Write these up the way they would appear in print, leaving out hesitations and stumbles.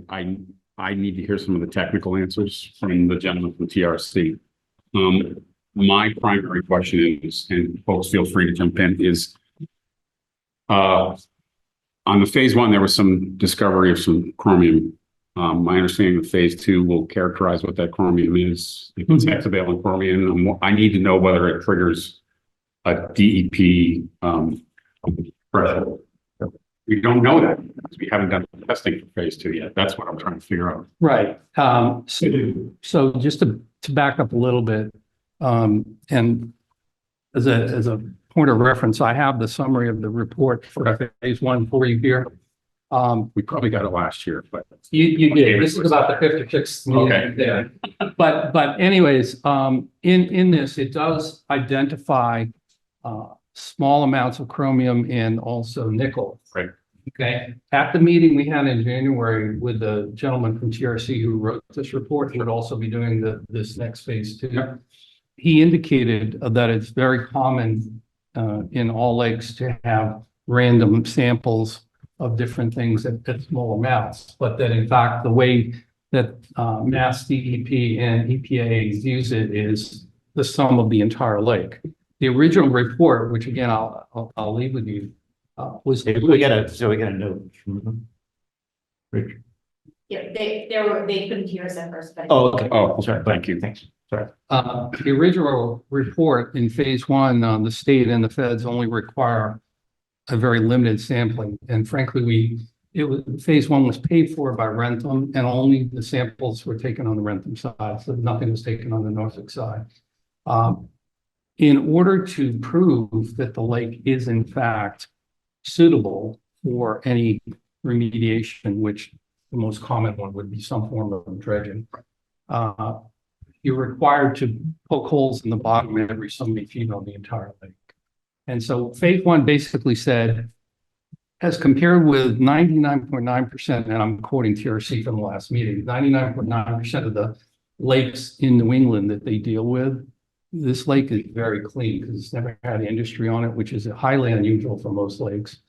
I, I need to hear some of the technical answers from the gentleman from TRC. My primary question is, and folks feel free to jump in, is on the phase one, there was some discovery of some chromium. My understanding of phase two will characterize what that chromium is. If it's hexavalent chromium, I need to know whether it triggers a DEP threshold. We don't know that because we haven't done testing for phase two yet. That's what I'm trying to figure out. Right. So just to back up a little bit, and as a point of reference, I have the summary of the report for phase one for you here. We probably got it last year, but You did. This is about the 56th meeting Okay. there. But anyways, in this, it does identify small amounts of chromium and also nickel. Right. Okay. At the meeting we had in January with the gentleman from TRC who wrote this report, who would also be doing this next phase two. Yep. He indicated that it's very common in all lakes to have random samples of different things at small amounts, but that in fact, the way that Mass DEP and EPA use it is the sum of the entire lake. The original report, which again, I'll leave with you, was. We got a note. Richard. Yeah, they couldn't hear us at first, but. Oh, okay. Oh, Sorry. thank you. Thanks. Sorry. The original report in phase one, the state and the feds only require a very limited sampling. And frankly, phase one was paid for by Rentham, and only the samples were taken on the Rentham side. So nothing was taken on the Norfolk side. In order to prove that the lake is in fact suitable for any remediation, which the most common one would be some form of dredging, you're required to poke holes in the bottom every so many feet on the entire lake. And so phase one basically said, as compared with 99.9%, and I'm quoting TRC from the last meeting, 99.9% of the lakes in New England that they deal with, this lake is very clean because it's never had industry on it, which is highly unusual for most lakes.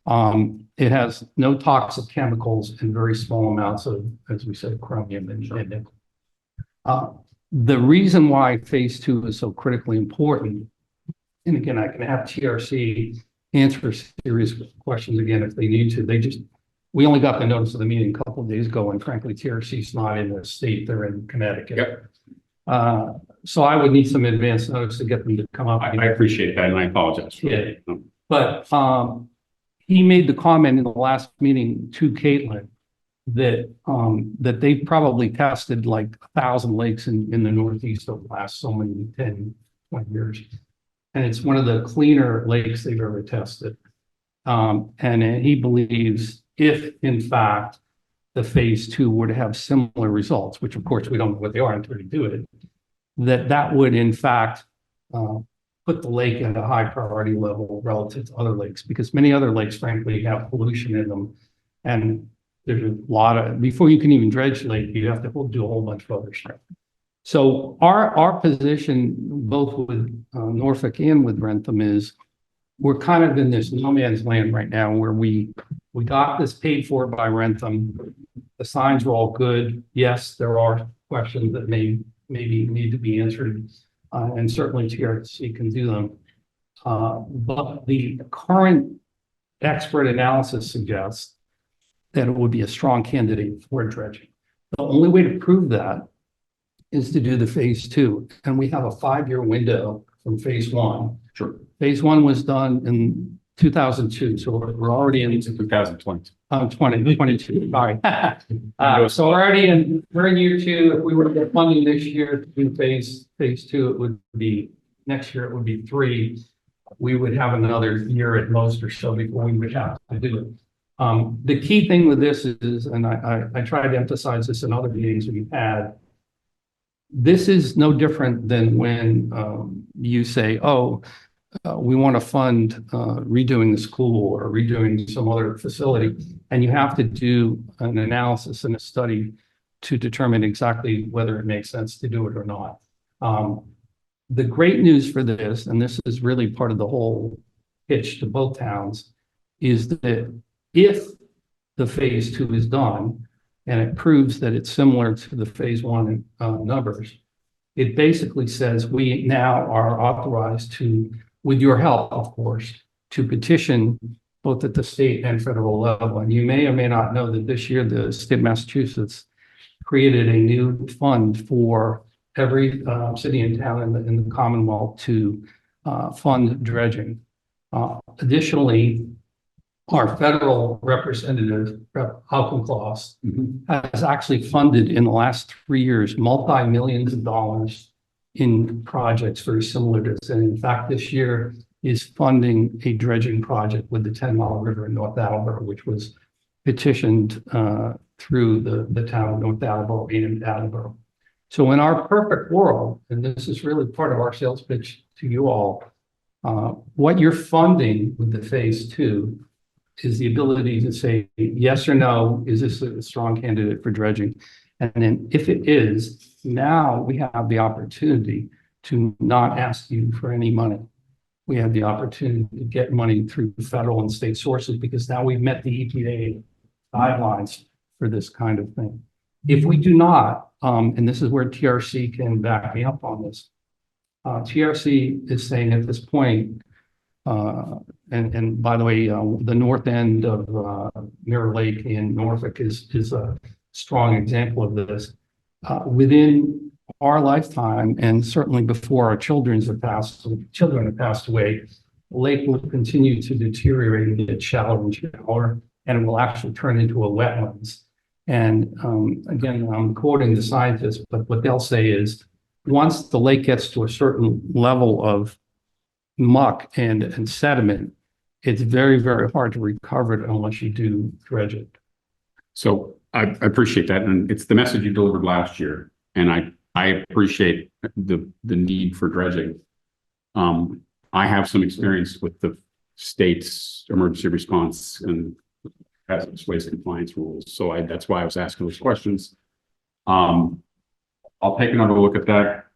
It has no toxic chemicals and very small amounts of, as we said, chromium and nickel. The reason why phase two is so critically important, and again, I can have TRC answer serious questions again if they need to. We only got the notice of the meeting a couple of days ago, and frankly, TRC is not in the state; they're in Connecticut. Yep. So I would need some advance notice to get them to come up. I appreciate that, and I apologize for Yeah. that. But he made the comment in the last meeting to Caitlin that they probably tested like 1,000 lakes in the Northeast over the last so many 10, 20 years. And it's one of the cleaner lakes they've ever tested. And he believes if in fact the phase two were to have similar results, which of course we don't know what they are until we do it, that would in fact put the lake at a high priority level relative to other lakes, because many other lakes frankly have pollution in them. And there's a lot of, before you can even dredge the lake, you have to do a whole bunch of other stuff. So our position, both with Norfolk and with Rentham, is we're kind of in this no man's land right now, where we got this paid for by Rentham. The signs were all good. Yes, there are questions that maybe need to be answered, and certainly TRC can do them. But the current expert analysis suggests that it would be a strong candidate for dredging. The only way to prove that is to do the phase two. And we have a 5-year window from phase one. Sure. Phase one was done in 2002. So we're already in 2020. 2022. Sorry. So we're in year two. If we were to get funding this year to do phase two, it would be next year, it would be 3. We would have another year at most or so before we would have to do it. The key thing with this is, and I tried to emphasize this in other meetings we've had, this is no different than when you say, we want to fund redoing the school or redoing some other facility, and you have to do an analysis and a study to determine exactly whether it makes sense to do it or not. The great news for this, and this is really part of the whole pitch to both towns, is that if the phase two is done, and it proves that it's similar to the phase one numbers. It basically says we now are authorized to, with your help, of course, to petition both at the state and federal level. And you may or may not know that this year, the state of Massachusetts created a new fund for every city and town in the Commonwealth to fund dredging. Additionally, our federal representative, Rep. Alconclaw, has actually funded in the last 3 years, multi-millions of dollars in projects very similar to this. And in fact, this year is funding a dredging project with the 10 Mile River in North Attleboro, which was petitioned through the town of North Attleboro and Attleboro. So in our perfect world, and this is really part of our sales pitch to you all, what you're funding with the phase two is the ability to say yes or no, is this a strong candidate for dredging? And then if it is, now we have the opportunity to not ask you for any money. We have the opportunity to get money through federal and state sources because now we've met the EPA guidelines for this kind of thing. If we do not, and this is where TRC can back me up on this, TRC is saying at this point, and by the way, the north end of Mirror Lake in Norfolk is a strong example of this. Within our lifetime, and certainly before our children have passed away, the lake will continue to deteriorate and get shallower and shallower, and it will actually turn into a wetlands. And again, I'm quoting the scientists, but what they'll say is, once the lake gets to a certain level of muck and sediment, it's very, very hard to recover it unless you do dredge it. So I appreciate that. And it's the message you delivered last year. And I appreciate the need for dredging. I have some experience with the state's emergency response and hazardous waste compliance rules. So that's why I was asking those questions. I'll take another look at that.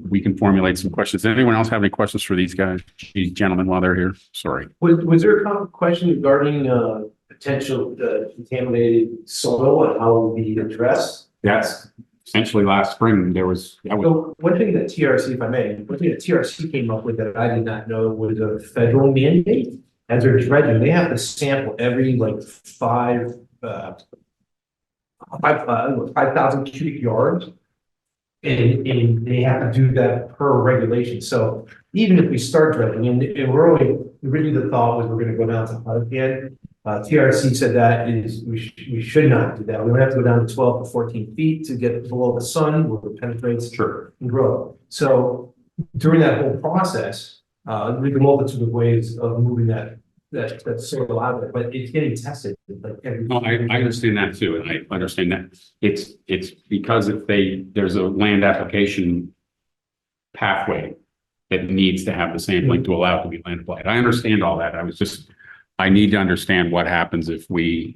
We can formulate some questions. Does anyone else have any questions for these guys, these gentlemen, while they're here? Sorry. Was there a question regarding potential contaminated soil and how it will be addressed? That's essentially last spring. So one thing that TRC, if I may, one thing that TRC came up with that I did not know was a federal mandate. As they're dredging, they have to sample every like 5,000 cubic yards. And they have to do that per regulation. So even if we start dredging, and we're originally the thought was we're going to go down to 100 again. TRC said that we should not do that. We would have to go down to 12 to 14 feet to get below the sun where it penetrates and grow. So during that whole process, there's a multitude of ways of moving that soil out of it, but it's getting tested. Like I understand that too, and I understand that it's because there's a land application pathway that needs to have the sampling to allow it to be land applied. I understand all that. I need to understand what happens if I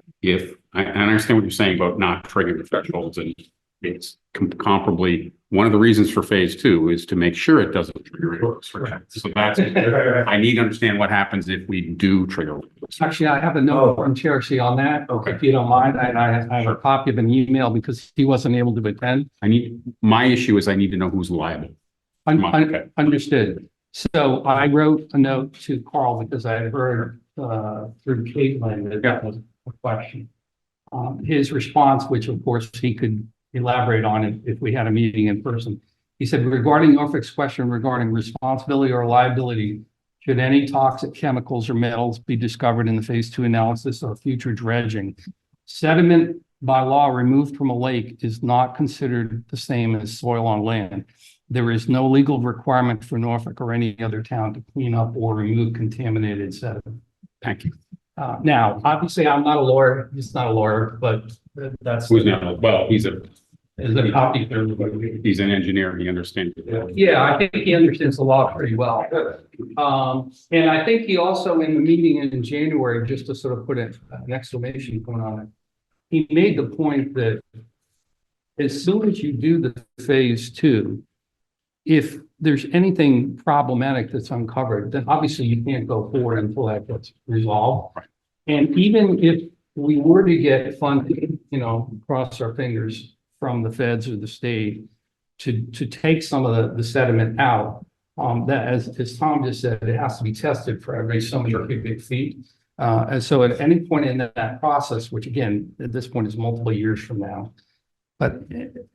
understand what you're saying about not triggering the thresholds, and it's comparably one of the reasons for phase two is to make sure it doesn't trigger it. So that's I need to understand what happens if we do trigger. Actually, I have a note from TRC on that. Okay. If you don't mind, I have a copy of an email because he wasn't able to attend. My issue is I need to know who's liable. Okay. Understood. So I wrote a note to Carl because I had heard through Caitlin that was a question. His response, which of course he could elaborate on it if we had a meeting in person. He said, regarding Norfolk's question regarding responsibility or liability, should any toxic chemicals or metals be discovered in the phase two analysis or future dredging, sediment by law removed from a lake is not considered the same as soil on land. There is no legal requirement for Norfolk or any other town to clean up or remove contaminated sediment. Thank you. Now, obviously, I'm not a lawyer. He's not a lawyer, but that's Who's not? Well, he's a copy for everybody. He's an engineer. He understands. Yeah, I think he understands the law pretty well. And I think he also, in the meeting in January, just to sort of put an exclamation point on it, he made the point that as soon as you do the phase two, if there's anything problematic that's uncovered, then obviously you can't go forward until that gets resolved. Right. And even if we were to get funding cross our fingers from the feds or the state to take some of the sediment out. That as Tom just said, it has to be tested for every so many cubic feet. And so at any point in that process, which again, at this point is multiple years from now, but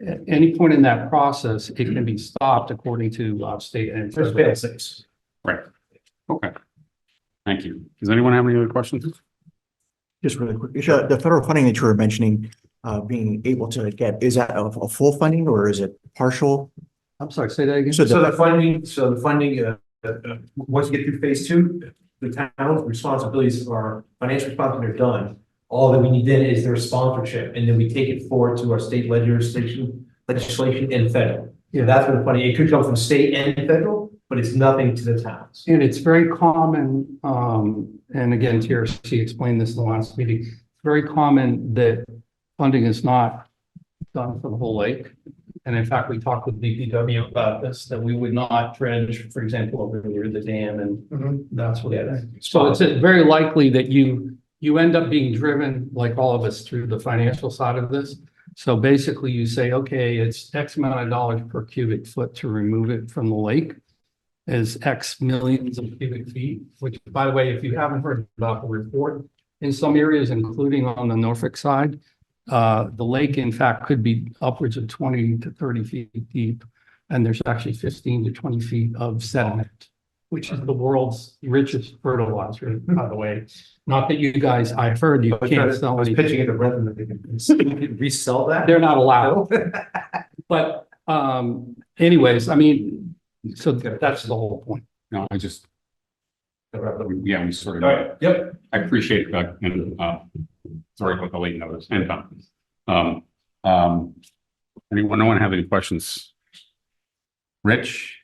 at any point in that process, it can be stopped according to state and First federal. fail six. Right. Okay. Thank you. Does anyone have any other questions? Just really quick, the federal funding that you were mentioning, being able to get, is that a full funding or is it partial? I'm sorry, say that again. So So the funding, once you get through phase two, the town's responsibilities are financial responsibilities are done. All that we need then is their sponsorship, and then we take it forward to our state legislation and federal. Yeah. That's where the funding, it could come from state and federal, but it's nothing to the towns. And it's very common, and again, TRC explained this in the last meeting, it's very common that funding is not done for the whole lake. And in fact, we talked with DPW about this, that we would not dredge, for example, over near the dam, and that's what. So it's very likely that you end up being driven, like all of us, through the financial side of this. So basically you say, okay, it's X amount of dollars per cubic foot to remove it from the lake is X millions of cubic feet, which by the way, if you haven't heard about the report, in some areas, including on the Norfolk side, the lake in fact could be upwards of 20 to 30 feet deep. And there's actually 15 to 20 feet of sediment, which is the world's richest fertilizer, by the way. Not that you guys, I heard you can't sell I was any. pitching it to Brendan that they can resell that. They're not allowed. But anyways, I mean, so that's the whole point. No, I just, yeah, we sort All of, right, yep. I appreciate that. And sorry about the late notice and anyone, no one have any questions? Rich?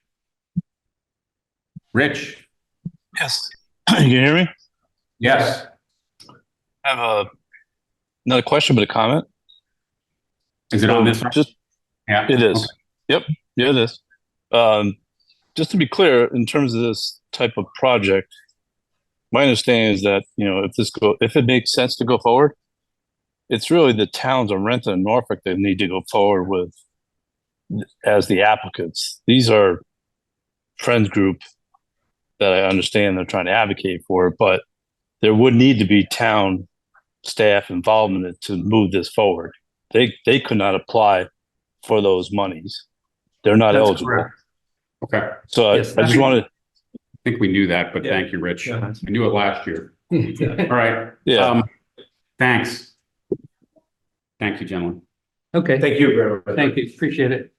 Yes. Can you hear me? Yes. I have not a question, but a comment. Is it on this? Just, Yeah. it is. Okay. Yep. Yeah, it is. Just to be clear, in terms of this type of project, my understanding is that, if it makes sense to go forward, it's really the towns of Renton and Norfolk that need to go forward with as the applicants. These are friends group that I understand they're trying to advocate for, but there would need to be town staff involvement to move this forward. They could not apply for those monies. They're not That's eligible. correct. Okay. So Yes, I just wanted, I think we knew that, but Yeah. thank you, Rich. Yeah. I knew it last year. All right. yeah. Thanks. Thank you, gentlemen. Okay, Thank you very much. thank you, appreciate it.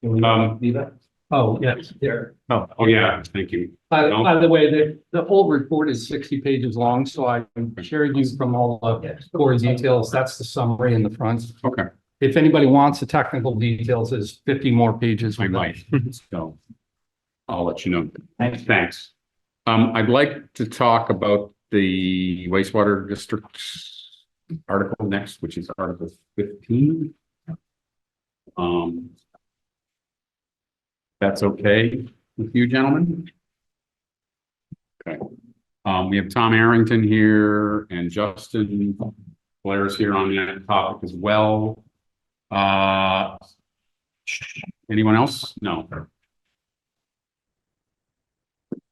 Can we leave that? Oh, yes, there. Oh, yeah, thank you. By the way, the whole report is 60 pages long, so I shared you from all the core details. That's the summary in the front. Okay, If anybody wants the technical details, there's 50 more pages. I with might, that. so I'll let you know. Thanks. I'd like to talk about the wastewater district article next, which is Article 15. That's okay with you, gentlemen? Okay. We have Tom Arrington here and Justin Blair's here on that topic as well. Anyone else? No.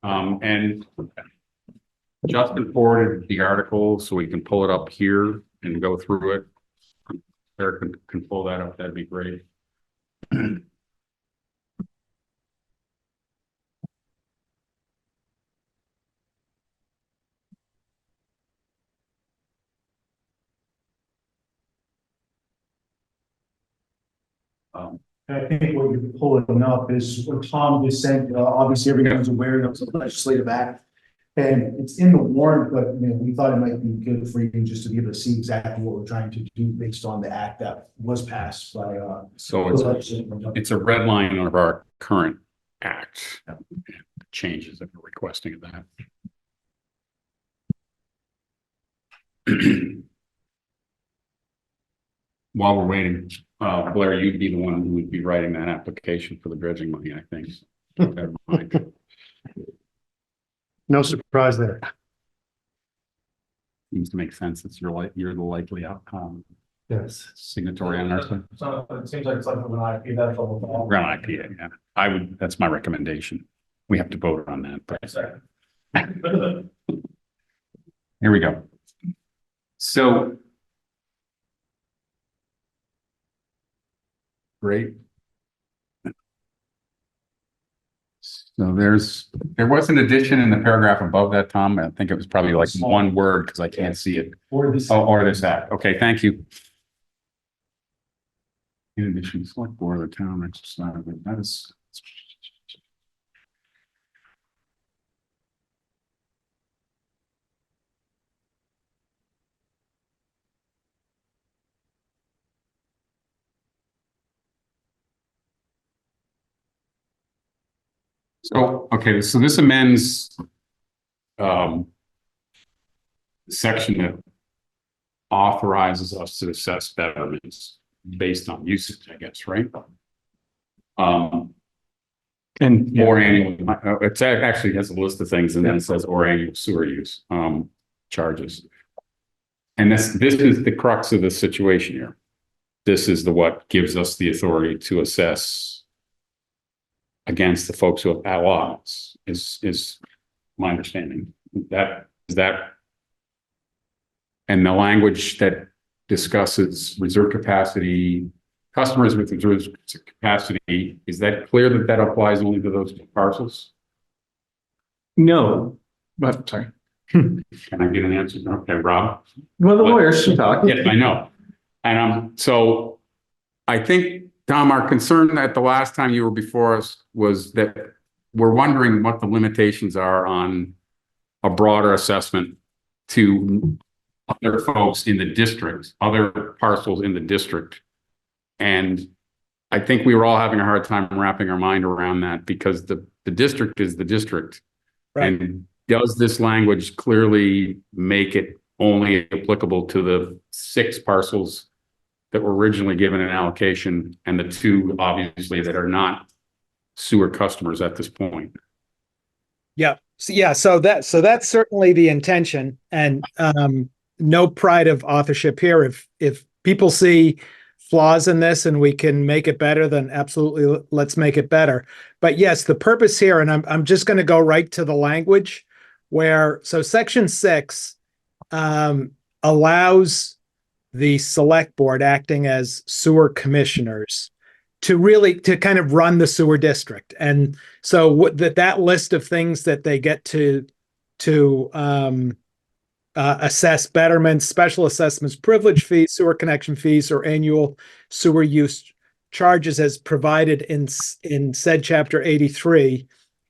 And Justin forwarded the article so we can pull it up here and go through it. Eric can pull that up, that'd be great. I think what you're pulling up is what Tom just said, obviously everyone's aware that was a legislative act. And it's in the warrant, but we thought it might be good for you just to be able to see exactly what we're trying to do based on the act that was passed by So it's a red line of our current act. Changes that we're requesting of that. While we're waiting, Blair, you'd be the one who would be writing that application for the dredging money, I think. So, never mind. No surprise there. Seems to make sense. You're the likely outcome. Yes. signatory on our side. So it seems like something when I pay that trouble. We're on IP, yeah. That's my recommendation. We have to vote on that, but here we go. So. Great. So there was an addition in the paragraph above that, Tom. I think it was probably like one word because I can't see it. Or this. Oh, or this act. Okay, thank you. In addition, select board of the town exercise, that is. So, okay, so this amends section that authorizes us to assess betterments based on usage, I guess, right? And or annual, it actually has a list of things and then it says or annual sewer use charges. And this is the crux of the situation here. This is what gives us the authority to assess against the folks who have outlaws is my understanding. That is that. And the language that discusses reserve capacity, customers with reserve capacity, is that clear that that applies only to those parcels? No, but sorry. Can I get an answer? Okay, Rob. Well, the lawyers should talk. Yes, I know. And so I think, Tom, our concern at the last time you were before us was that we're wondering what the limitations are on a broader assessment to other folks in the district, other parcels in the district. And I think we were all having a hard time wrapping our mind around that because the district is the district. Right. And does this language clearly make it only applicable to the 6 parcels that were originally given an allocation and the 2 obviously that are not sewer customers at this point? Yeah. So that's certainly the intention, and no pride of authorship here. If people see flaws in this and we can make it better, then absolutely let's make it better. But yes, the purpose here, and I'm just going to go right to the language so section 6 allows the select board acting as sewer commissioners to kind of run the sewer district. And so that list of things that they get to assess betterments, special assessments, privilege fees, sewer connection fees, or annual sewer use charges as provided in said chapter 83,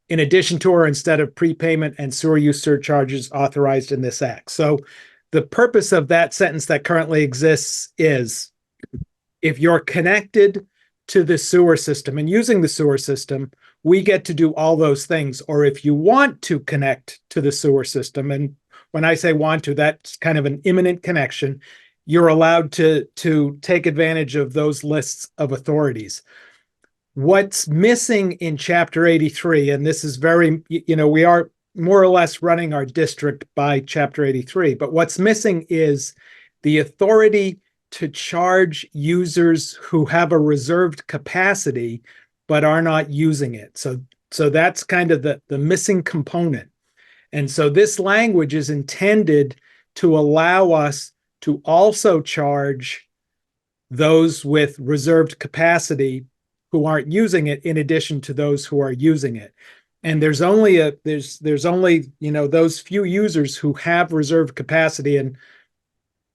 in addition to or instead of prepayment and sewer use surcharges authorized in this act. So the purpose of that sentence that currently exists is if you're connected to the sewer system and using the sewer system, we get to do all those things. Or if you want to connect to the sewer system, and when I say want to, that's kind of an imminent connection, you're allowed to take advantage of those lists of authorities. What's missing in chapter 83, and this is very, we are more or less running our district by chapter 83, but what's missing is the authority to charge users who have a reserved capacity but are not using it. So that's kind of the missing component. And so this language is intended to allow us to also charge those with reserved capacity who aren't using it in addition to those who are using it. And there's only those few users who have reserved capacity, and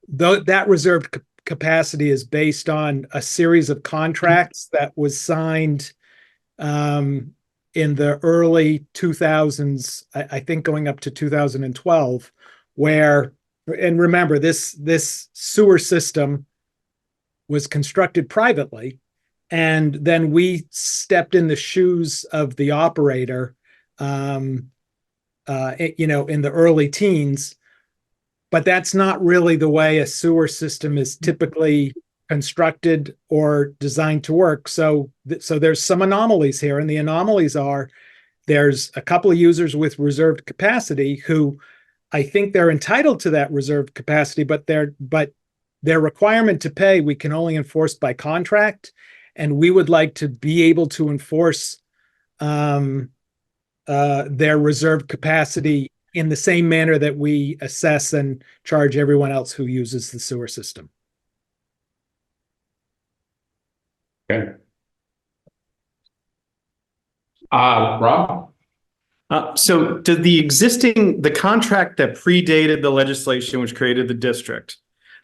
that reserved capacity is based on a series of contracts that was signed in the early 2000s, I think going up to 2012, and remember, this sewer system was constructed privately, and then we stepped in the shoes of the operator, in the early teens. But that's not really the way a sewer system is typically constructed or designed to work. So there's some anomalies here, and the anomalies are there's a couple of users with reserved capacity who I think they're entitled to that reserved capacity, but their requirement to pay, we can only enforce by contract. And we would like to be able to enforce their reserved capacity in the same manner that we assess and charge everyone else who uses the sewer system. Okay. Rob? So did the contract that predated the legislation which created the district,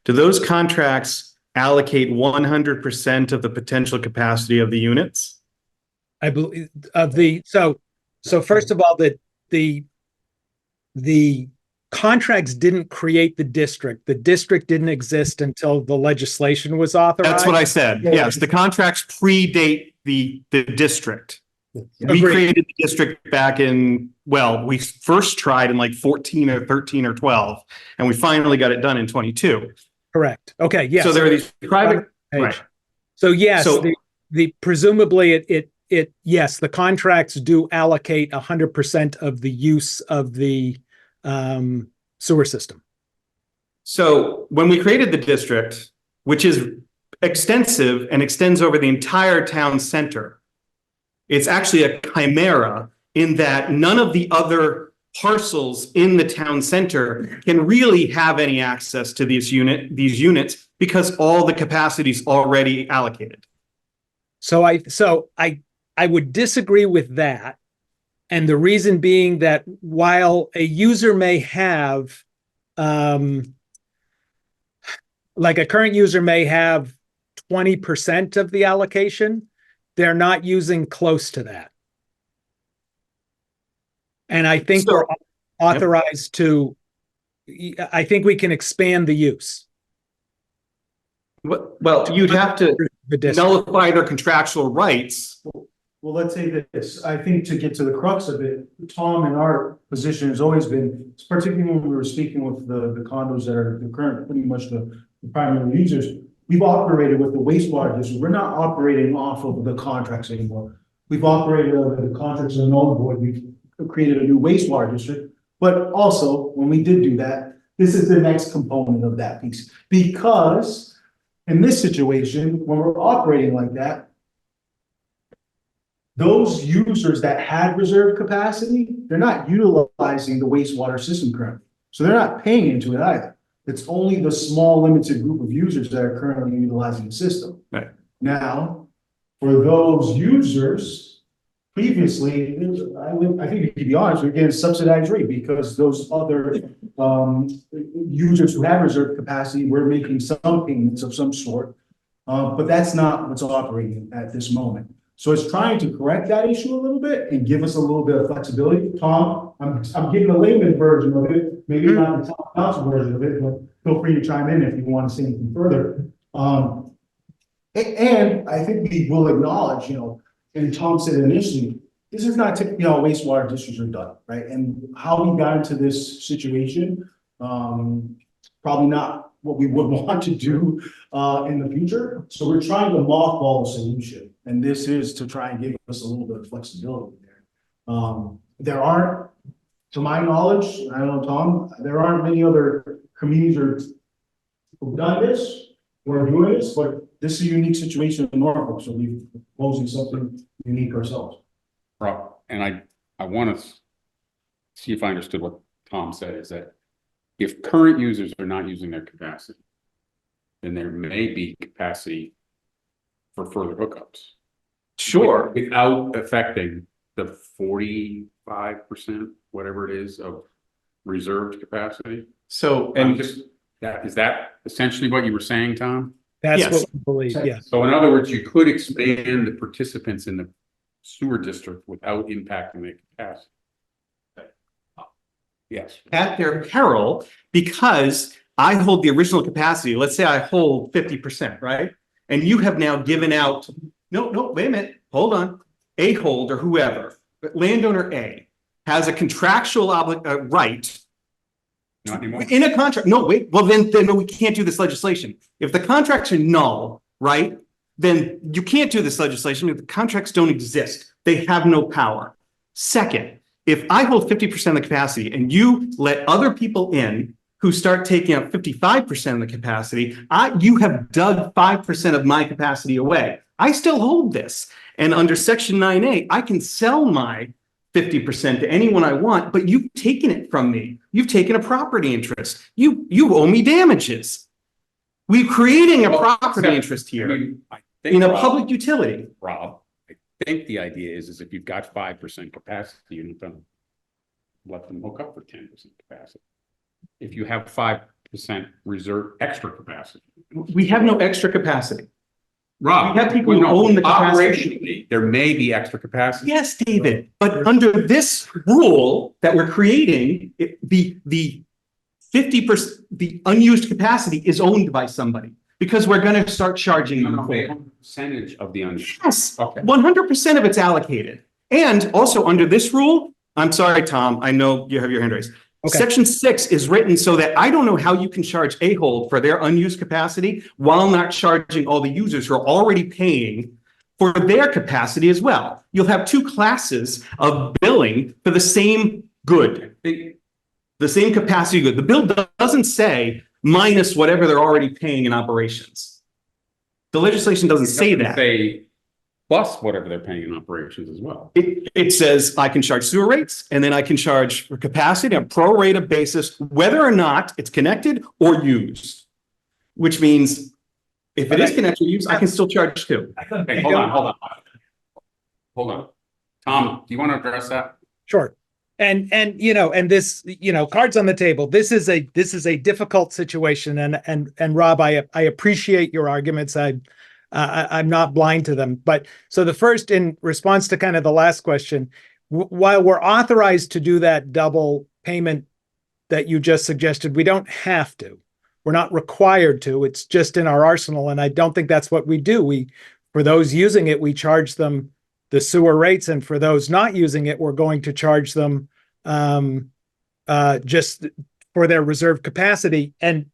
do those contracts allocate 100% of the potential capacity of the units? I believe so first of all, the contracts didn't create the district. The district didn't exist until the legislation was authorized. That's what I said. Yes, the contracts predate the district. We Agreed. created the district back in, well, we first tried in like 14 or 13 or 12, and we finally got it done in 22. Correct. Okay. Yes. So there are these private, right. So yes, So- the presumably yes, the contracts do allocate 100% of the use of the sewer system. So when we created the district, which is extensive and extends over the entire town center, it's actually a chimera in that none of the other parcels in the town center can really have any access to these units because all the capacity is already allocated. So I would disagree with that. And the reason being that while a user may have, like a current user may have 20% of the allocation, they're not using close to that. And I think we're authorized to, I think we can expand the use. Well, you'd have to The district. nullify their contractual rights. Well, let's say this, I think to get to the crux of it, Tom, and our position has always been, particularly when we were speaking with the condos that are the current, pretty much the primary users, we've operated with the wastewater district. We're not operating off of the contracts anymore. We've operated over the contracts of an old board. We've created a new wastewater district. But also, when we did do that, this is the next component of that piece. Because in this situation, when we're operating like that, those users that had reserve capacity, they're not utilizing the wastewater system currently. So they're not paying into it either. It's only the small limited group of users that are currently utilizing the system. Right. Now, for those users, previously, I think to be honest, we're getting a subsidized rate because those other users who have reserve capacity were making some payments of some sort. But that's not what's operating at this moment. So it's trying to correct that issue a little bit and give us a little bit of flexibility. Tom, I'm giving a layman version of it, maybe not the town council version of it, but feel free to chime in if you want to say anything further. And I think we will acknowledge, and Tom said initially, this is not typically how wastewater districts are done, right? And how we got into this situation, probably not what we would want to do in the future. So we're trying to mothball the solution. And this is to try and give us a little bit of flexibility there. There aren't, to my knowledge, I don't know, Tom, there aren't many other communities who've done this or are doing this, but this is a unique situation in Norfolk. So we're proposing something unique ourselves. Rob, and I want to see if I understood what Tom said, is that if current users are not using their capacity, then there may be capacity for further hookups. Sure. Without affecting the 45%, whatever it is, of reserved capacity. So, And and just is that essentially what you were saying, Tom? That's Yes. what we believe. Yeah. So in other words, you could expand the participants in the sewer district without impacting the capacity. Yes. at their peril, because I hold the original capacity, let's say I hold 50%, right? And you have now given out, no, wait a minute, hold on. A holder, whoever, landowner A has a contractual right Not anymore. in a contract. No, wait, well, then we can't do this legislation. If the contracts are null, right, then you can't do this legislation if the contracts don't exist. They have no power. Second, if I hold 50% of the capacity and you let other people in who start taking up 55% of the capacity, you have dug 5% of my capacity away. I still hold this. And under section 9A, I can sell my 50% to anyone I want, but you've taken it from me. You've taken a property interest. You owe me damages. We're creating a property interest here in a public utility. Rob, I think the idea is if you've got 5% capacity, you're not gonna let them hook up for 10% capacity. If you have 5% reserve extra capacity. We have no extra capacity. Rob, we have people who own the capacity. Operationally, there may be extra capacity. Yes, David, but under this rule that we're creating, the 50%, the unused capacity is owned by somebody because we're going to start charging them. Percentage of the unused. Yes, okay. 100% of it's allocated. And also under this rule, I'm sorry, Tom, I know you have your hand raised. Okay. Section 6 is written so that I don't know how you can charge Ahold for their unused capacity while not charging all the users who are already paying for their capacity as well. You'll have two classes of billing for the same good, the same capacity good. The bill doesn't say minus whatever they're already paying in operations. The legislation doesn't say that. Plus whatever they're paying in operations as well. It says I can charge sewer rates and then I can charge for capacity on a pro rata basis, whether or not it's connected or used. Which means if it is connected or used, I can still charge too. Okay, hold on. Tom, do you want to address that? Sure. And this, cards on the table. This is a difficult situation. And Rob, I appreciate your arguments. I'm not blind to them. But so the first, in response to kind of the last question, while we're authorized to do that double payment that you just suggested, we don't have to. We're not required to. It's just in our arsenal. And I don't think that's what we do. For those using it, we charge them the sewer rates. And for those not using it, we're going to charge them just for their reserve capacity. And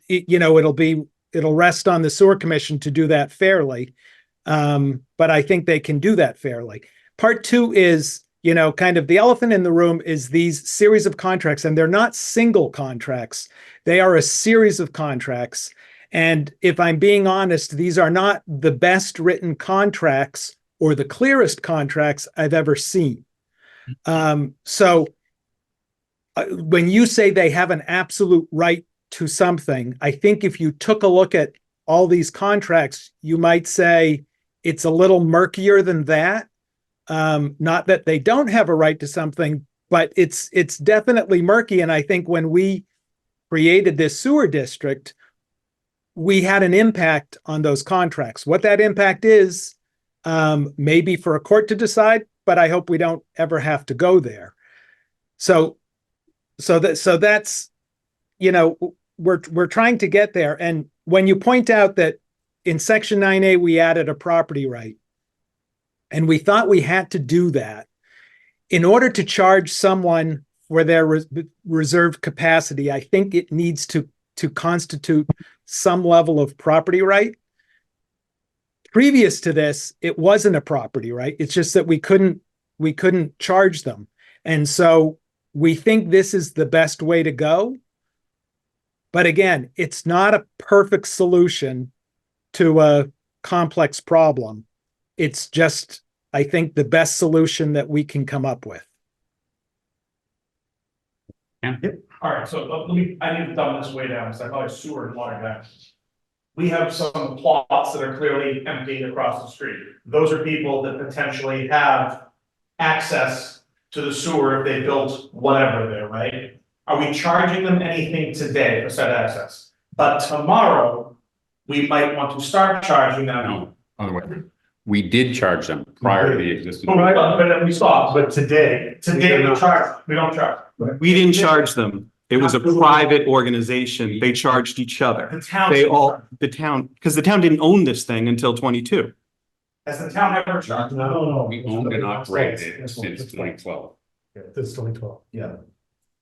it'll rest on the sewer commission to do that fairly. But I think they can do that fairly. Part two is, kind of the elephant in the room is these series of contracts, and they're not single contracts. They are a series of contracts. And if I'm being honest, these are not the best written contracts or the clearest contracts I've ever seen. So when you say they have an absolute right to something, I think if you took a look at all these contracts, you might say it's a little murkier than that. Not that they don't have a right to something, but it's definitely murky. And I think when we created this sewer district, we had an impact on those contracts. What that impact is, maybe for a court to decide, but I hope we don't ever have to go there. So that's, we're trying to get there. And when you point out that in section 9A, we added a property right, and we thought we had to do that in order to charge someone for their reserved capacity, I think it needs to constitute some level of property right. Previous to this, it wasn't a property right. It's just that we couldn't charge them. And so we think this is the best way to go. But again, it's not a perfect solution to a complex problem. It's just, I think, the best solution that we can come up with. Yeah. Yep. All right, so I need to dumb this way down, because I probably sewer and water guys. We have some plots that are clearly empty across the street. Those are people that potentially have access to the sewer if they built whatever there, right? Are we charging them anything today for said access? But tomorrow, we might want to start charging them. No, other way. We did charge them prior to the existence. But then we stopped. But today we charge. We don't charge. We didn't charge them. It was a private organization. They charged each other. The town. Because the town didn't own this thing until 22. Has the town ever charged? No. We owned and operated it since 2012. Yeah, this is 2012. Yeah,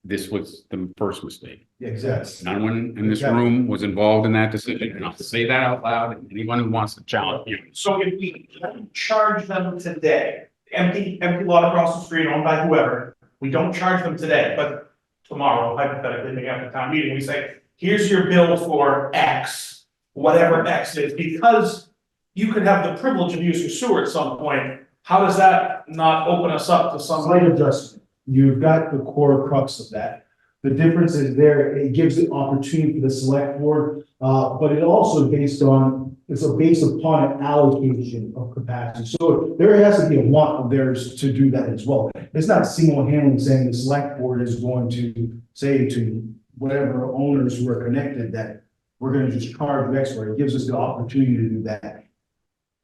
This was the first mistake. exactly. No one in this room was involved in that decision, and I'll say that out loud, and anyone who wants to challenge you. So if we charge them today, empty lot across the street owned by whoever, we don't charge them today, but tomorrow, hypothetically, they have the town meeting, we say, here's your bill for X, whatever X is, because you could have the privilege of using sewer at some point, how does that not open us up to some? Slight adjustment. You've got the core crux of that. The difference is there, it gives the opportunity for the select board, but it also based upon an allocation of capacity. So there has to be a want of theirs to do that as well. It's not single-handedly saying the select board is going to say to whatever owners who are connected that we're going to just charge X, or it gives us the opportunity to do that.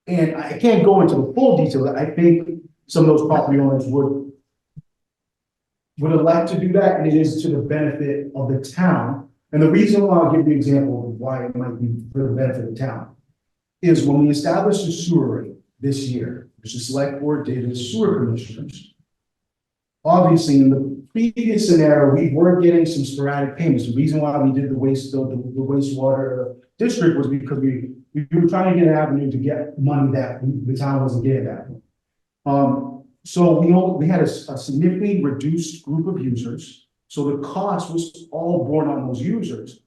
And I can't go into the full detail. I think some of those property owners would elect to do that, and it is to the benefit of the town. And the reason why I'll give the example of why it might be for the benefit of the town is when we established the sewer rate this year, which the select board did as sewer commissioners. Obviously, in the previous scenario, we were getting some sporadic payments. The reason why we did the wastewater district was because we were trying to get an avenue to get money that the town wasn't getting at. So we had a significantly reduced group of users. So the cost was all borne on those users.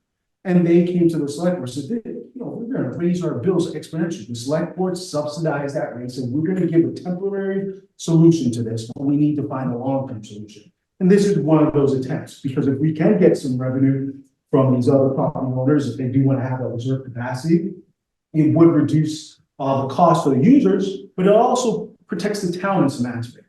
And they came to the select board and said, we're going to raise our bills exponentially. The select board subsidized that rate. So we're going to give a temporary solution to this, but we need to find a long-term solution. And this is one of those attempts, because if we can get some revenue from these other property owners, if they do want to have a reserve capacity, it would reduce the cost for the users, but it also protects the town in some aspect,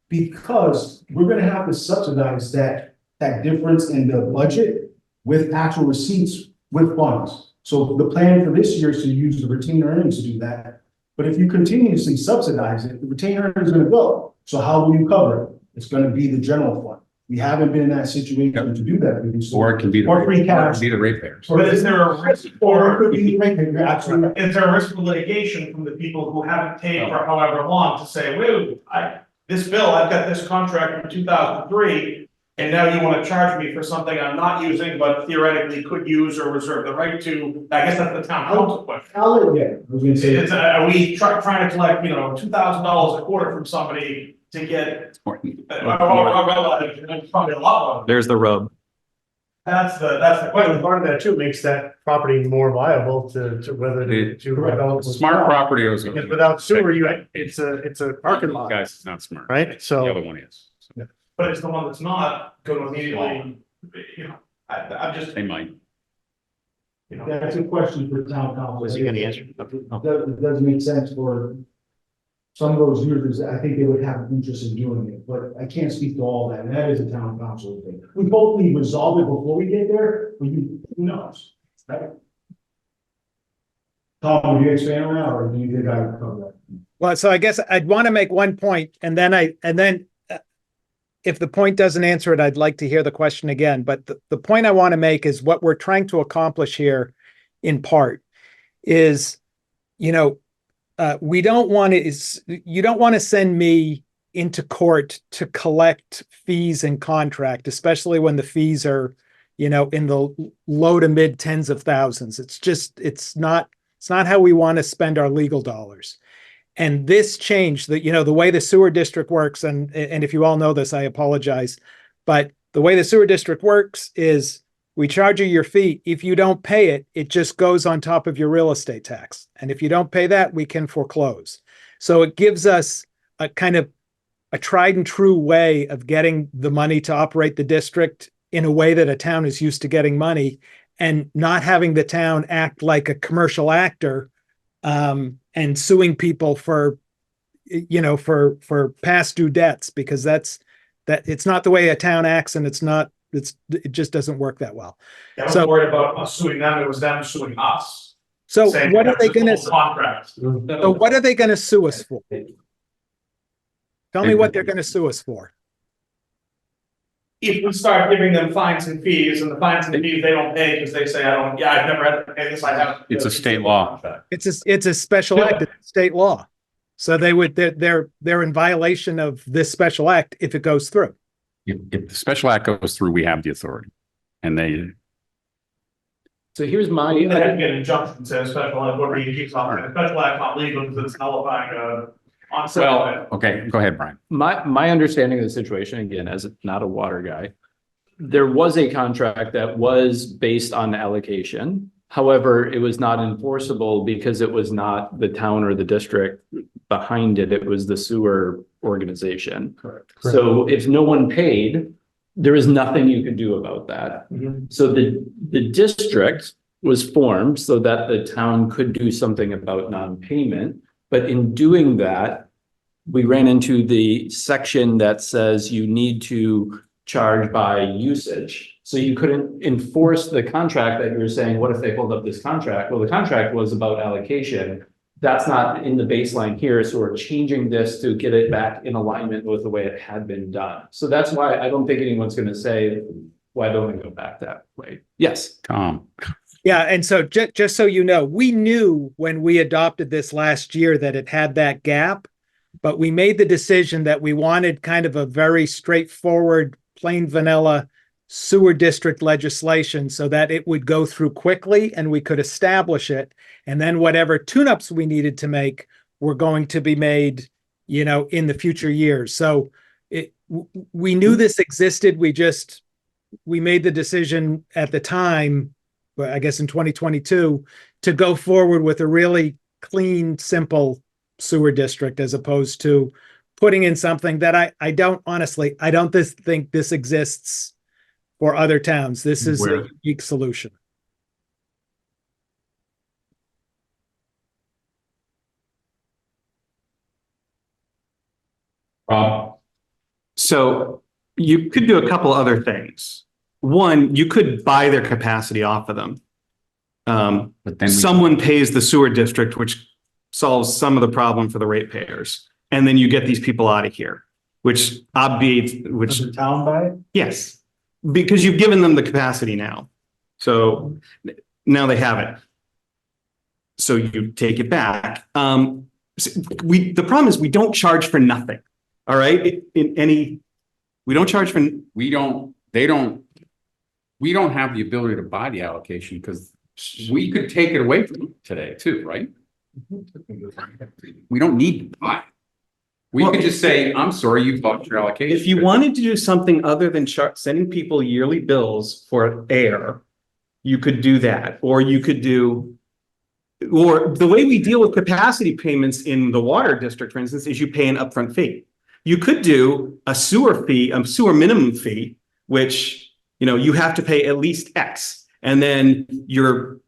because we're going to have to subsidize that difference in the budget with actual receipts with funds. So the plan for this year is to use the retained earnings to do that. But if you continuously subsidize it, the retained earnings is going to go. So how will you cover it? It's going to be the general fund. We haven't been in that situation to do that. Or it can be or free cash. the ratepayers. But is there a risk Or it for, could be you're absolutely. is there a risk of litigation from the people who haven't paid for however long to say, wait, this bill, I've got this contract from 2003, and now you want to charge me for something I'm not using, but theoretically could use or reserve the right to? I guess that's the town council question. I was going to say. Are we trying to collect, $2,000 a quarter from somebody to get? Probably a lot more. There's the rub. That's the Well, question. part of that too makes that property more viable to whether to develop. Smart property is. Because without sewer, it's a parking lot, Guys, it's not smart. right? The So, other one is. But it's the one that's not going to immediately, I'm just, They might. That's a question for town council. Was he gonna answer? It doesn't make sense for some of those users. I think they would have an interest in doing it, but I can't speak to all that. And that is a town council thing. We hopefully resolve it before we get there, but who knows? Right? Tom, would you expand on that, or do you think I would cover that? Well, so I guess I'd want to make one point, and then if the point doesn't answer it, I'd like to hear the question again. But the point I want to make is what we're trying to accomplish here in part is, you don't want to send me into court to collect fees and contract, especially when the fees are, in the low to mid tens of thousands. It's not how we want to spend our legal dollars. And this change, the way the sewer district works, and if you all know this, I apologize, but the way the sewer district works is we charge you your fee. If you don't pay it, it just goes on top of your real estate tax. And if you don't pay that, we can foreclose. So it gives us a kind of a tried and true way of getting the money to operate the district in a way that a town is used to getting money, and not having the town act like a commercial actor and suing people for past due debts, because it's not the way a town acts, and it just doesn't work that well. I was worried about us suing them, it was them suing us. So Saying what are they that's a going full to? contract. So what are they going to sue us for? Tell me what they're going to sue us for. If we start giving them fines and fees, and the fines and fees they don't pay because they say, I've never had to pay this, I have. It's a state law. It's a special act, it's state law. So they're in violation of this special act if it goes through. If the special act goes through, we have the authority. And they. So here's my. They have to get an injunction, say special act, what you keep talking, a special act not legal because it's nullifying Well, okay, go ahead, Brian. My understanding of the situation, again, as not a water guy, there was a contract that was based on allocation. However, it was not enforceable because it was not the town or the district behind it. It was the sewer organization. Correct. So if no one paid, there is nothing you could do about that. So the district was formed so that the town could do something about non-payment. But in doing that, we ran into the section that says you need to charge by usage. So you couldn't enforce the contract that you were saying, what if they pulled up this contract? Well, the contract was about allocation. That's not in the baseline here. So we're changing this to get it back in alignment with the way it had been done. So that's why I don't think anyone's going to say, why don't we go back that way? Yes. Tom. Yeah, and so just so you know, we knew when we adopted this last year that it had that gap, but we made the decision that we wanted kind of a very straightforward, plain vanilla sewer district legislation so that it would go through quickly and we could establish it. And then whatever tune-ups we needed to make were going to be made, you know, in the future years. So we knew this existed. We made the decision at the time, I guess in 2022, to go forward with a really clean, simple sewer district as opposed to putting in something that I don't think this exists for other towns. This is a unique solution. So you could do a couple other things. One, you could buy their capacity off of them. But then Someone pays the sewer district, which solves some of the problem for the ratepayers. And then you get these people out of here, which obviates, which, Does the town buy it? yes, because you've given them the capacity now. So now they have it. So you take it back. The problem is we don't charge for nothing. All right. We don't charge for. we don't have the ability to buy the allocation because we could take it away from them today too, right? We don't need to buy. We could just say, I'm sorry, you bought your allocation. If you wanted to do something other than sending people yearly bills for air, you could do that. Or you could do, or the way we deal with capacity payments in the water district, for instance, is you pay an upfront fee. You could do a sewer fee, a sewer minimum fee, which, you know, you have to pay at least X. And then your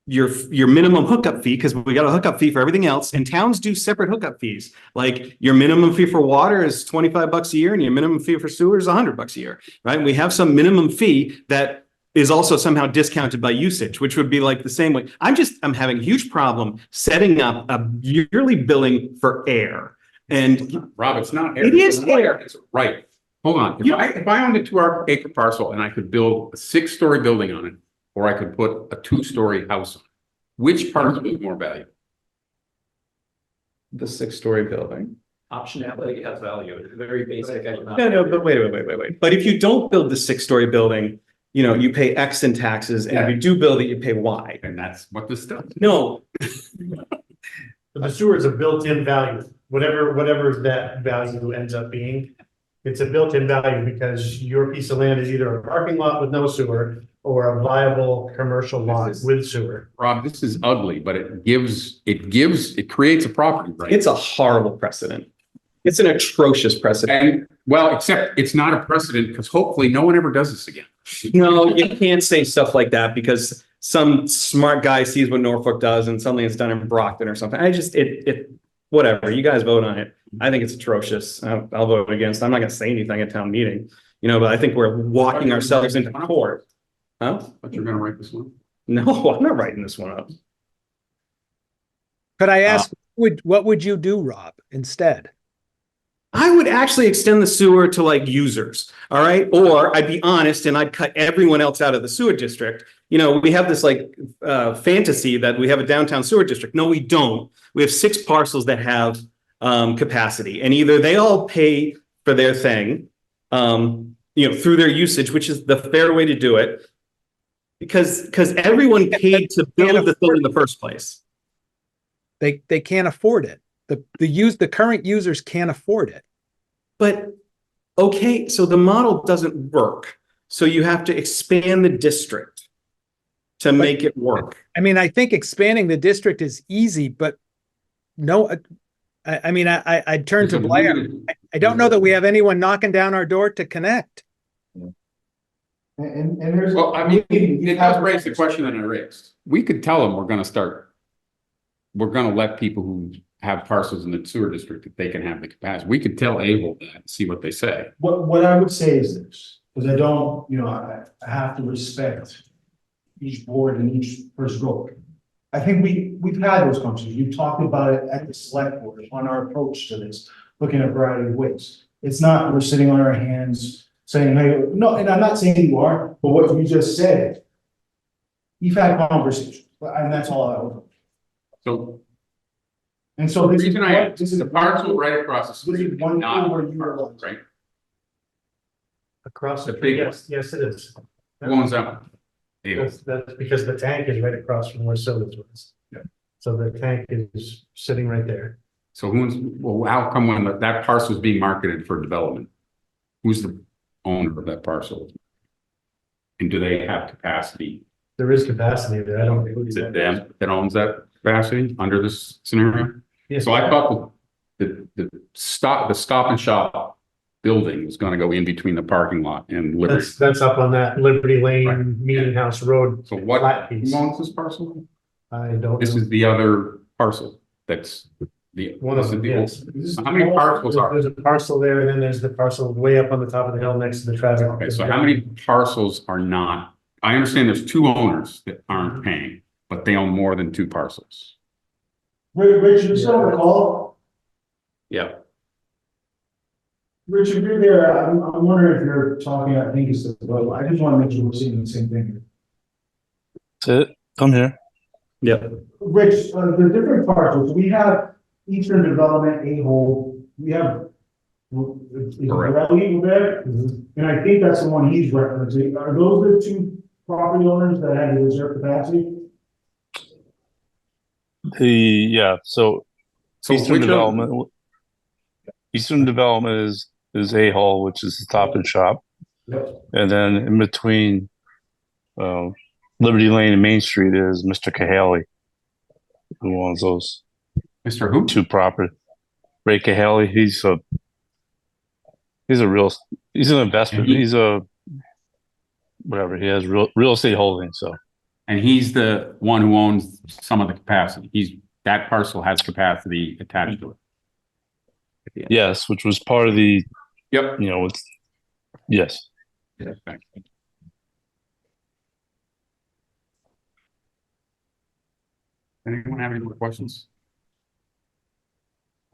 minimum hookup fee, because we got a hookup fee for everything else, and towns do separate hookup fees. Like your minimum fee for water is $25 a year and your minimum fee for sewer is $100 a year, right? We have some minimum fee that is also somehow discounted by usage, which would be like the same way. I'm having a huge problem setting up a yearly billing for air. And Rob, it's not air. It is It's air. It's right. Hold on. If I owned a 2-acre parcel and I could build a 6-story building on it, or I could put a 2-story house on it, which part is more valuable? the 6-story building. Optionality has value. It's very basic. No, but wait. But if you don't build the 6-story building, you know, you pay X in taxes, and if you do build it, you pay Y. And that's what this does. No, The sewer is a built-in value, whatever that value ends up being. It's a built-in value because your piece of land is either a parking lot with no sewer or a viable commercial lot with sewer. Rob, this is ugly, but it creates a property right. it's a horrible precedent. It's an atrocious precedent. And well, except it's not a precedent because hopefully no one ever does this again. No, you can't say stuff like that because some smart guy sees what Norfolk does and suddenly it's done in Brockton or something. Whatever, you guys vote on it. I think it's atrocious. I'll vote against. I'm not gonna say anything at town meeting, you know, but I think we're walking ourselves into court. Huh? But you're gonna write this one. No, I'm not writing this one up. Could I ask, what would you do, Rob, instead? I would actually extend the sewer to like users, all right? Or I'd be honest and I'd cut everyone else out of the sewer district. You know, we have this like fantasy that we have a downtown sewer district. No, we don't. We have 6 parcels that have capacity, and either they all pay for their thing, you know, through their usage, which is the fair way to do it, because everyone paid to build the thing in the first place. They can't afford it. The current users can't afford it. But okay, so the model doesn't work. So you have to expand the district to make it work. I mean, I think expanding the district is easy, but no, I mean, I'd turn to Blair. I don't know that we have anyone knocking down our door to connect. And there's. Well, I mean, it does raise the question that I raised. We could tell them we're gonna let people who have parcels in the sewer district, that they can have the capacity. We could tell Able that, and see what they say. What I would say is this, because I don't, I have to respect each board and each person's role. I think we've had those conversations. We've talked about it at the select board on our approach to this, looking at a variety of ways. It's not, we're sitting on our hands saying, hey, no, and I'm not saying you are, but what you just said, you've had conversations, and that's all I would. So And so the this is reason I, this is the parcel right across the This street, is one not thing where you are, right? Across The big one. yes, it is. Who owns that one? Able. That's because the tank is right across from where Sodas was. Yeah. So the tank is sitting right there. So well, how come when that parcel is being marketed for development? Who's the owner of that parcel? And do they have capacity? There is capacity there. I don't. Is it them that owns that capacity under this scenario? Yes. So I thought the Stop and Shop building was gonna go in between the parking lot and Liberty. That's up on that Liberty Lane Right. Meeting House Road. So what, flat piece. who owns this parcel? I don't. This know. is the other parcel. That's the. One of this is them, the- yes. How many parcels are? There's a parcel there, and then there's the parcel way up on the top of the hill next to the traffic. Okay, so how many parcels are not? I understand there's two owners that aren't paying, but they own more than two parcels. Richard, you still recall? Yeah. Richard, you're there. I'm wondering if you're talking, I think it's the vote. I just want to make sure we're seeing the same thing. That's it. I'm here. Yeah. Rich, the different parcels, we have Eastern Development, A-Hole, we have. Is Borelli there? And I think that's the one he's referencing. Are those the two property owners that have the reserve capacity? So Eastern which Development. Eastern Development is A-Hole, which is the Stop and Shop. Yep. And then in between Liberty Lane and Main Street is Mr. Cahaley, who owns those Mr. Who? two property. Ray Cahaley, he's an investment. And He's a whatever. He has real estate holdings. So And he's the one who owns some of the capacity. That parcel has capacity attached to it. yes, which was part of the Yep. yes. Anyone have any more questions?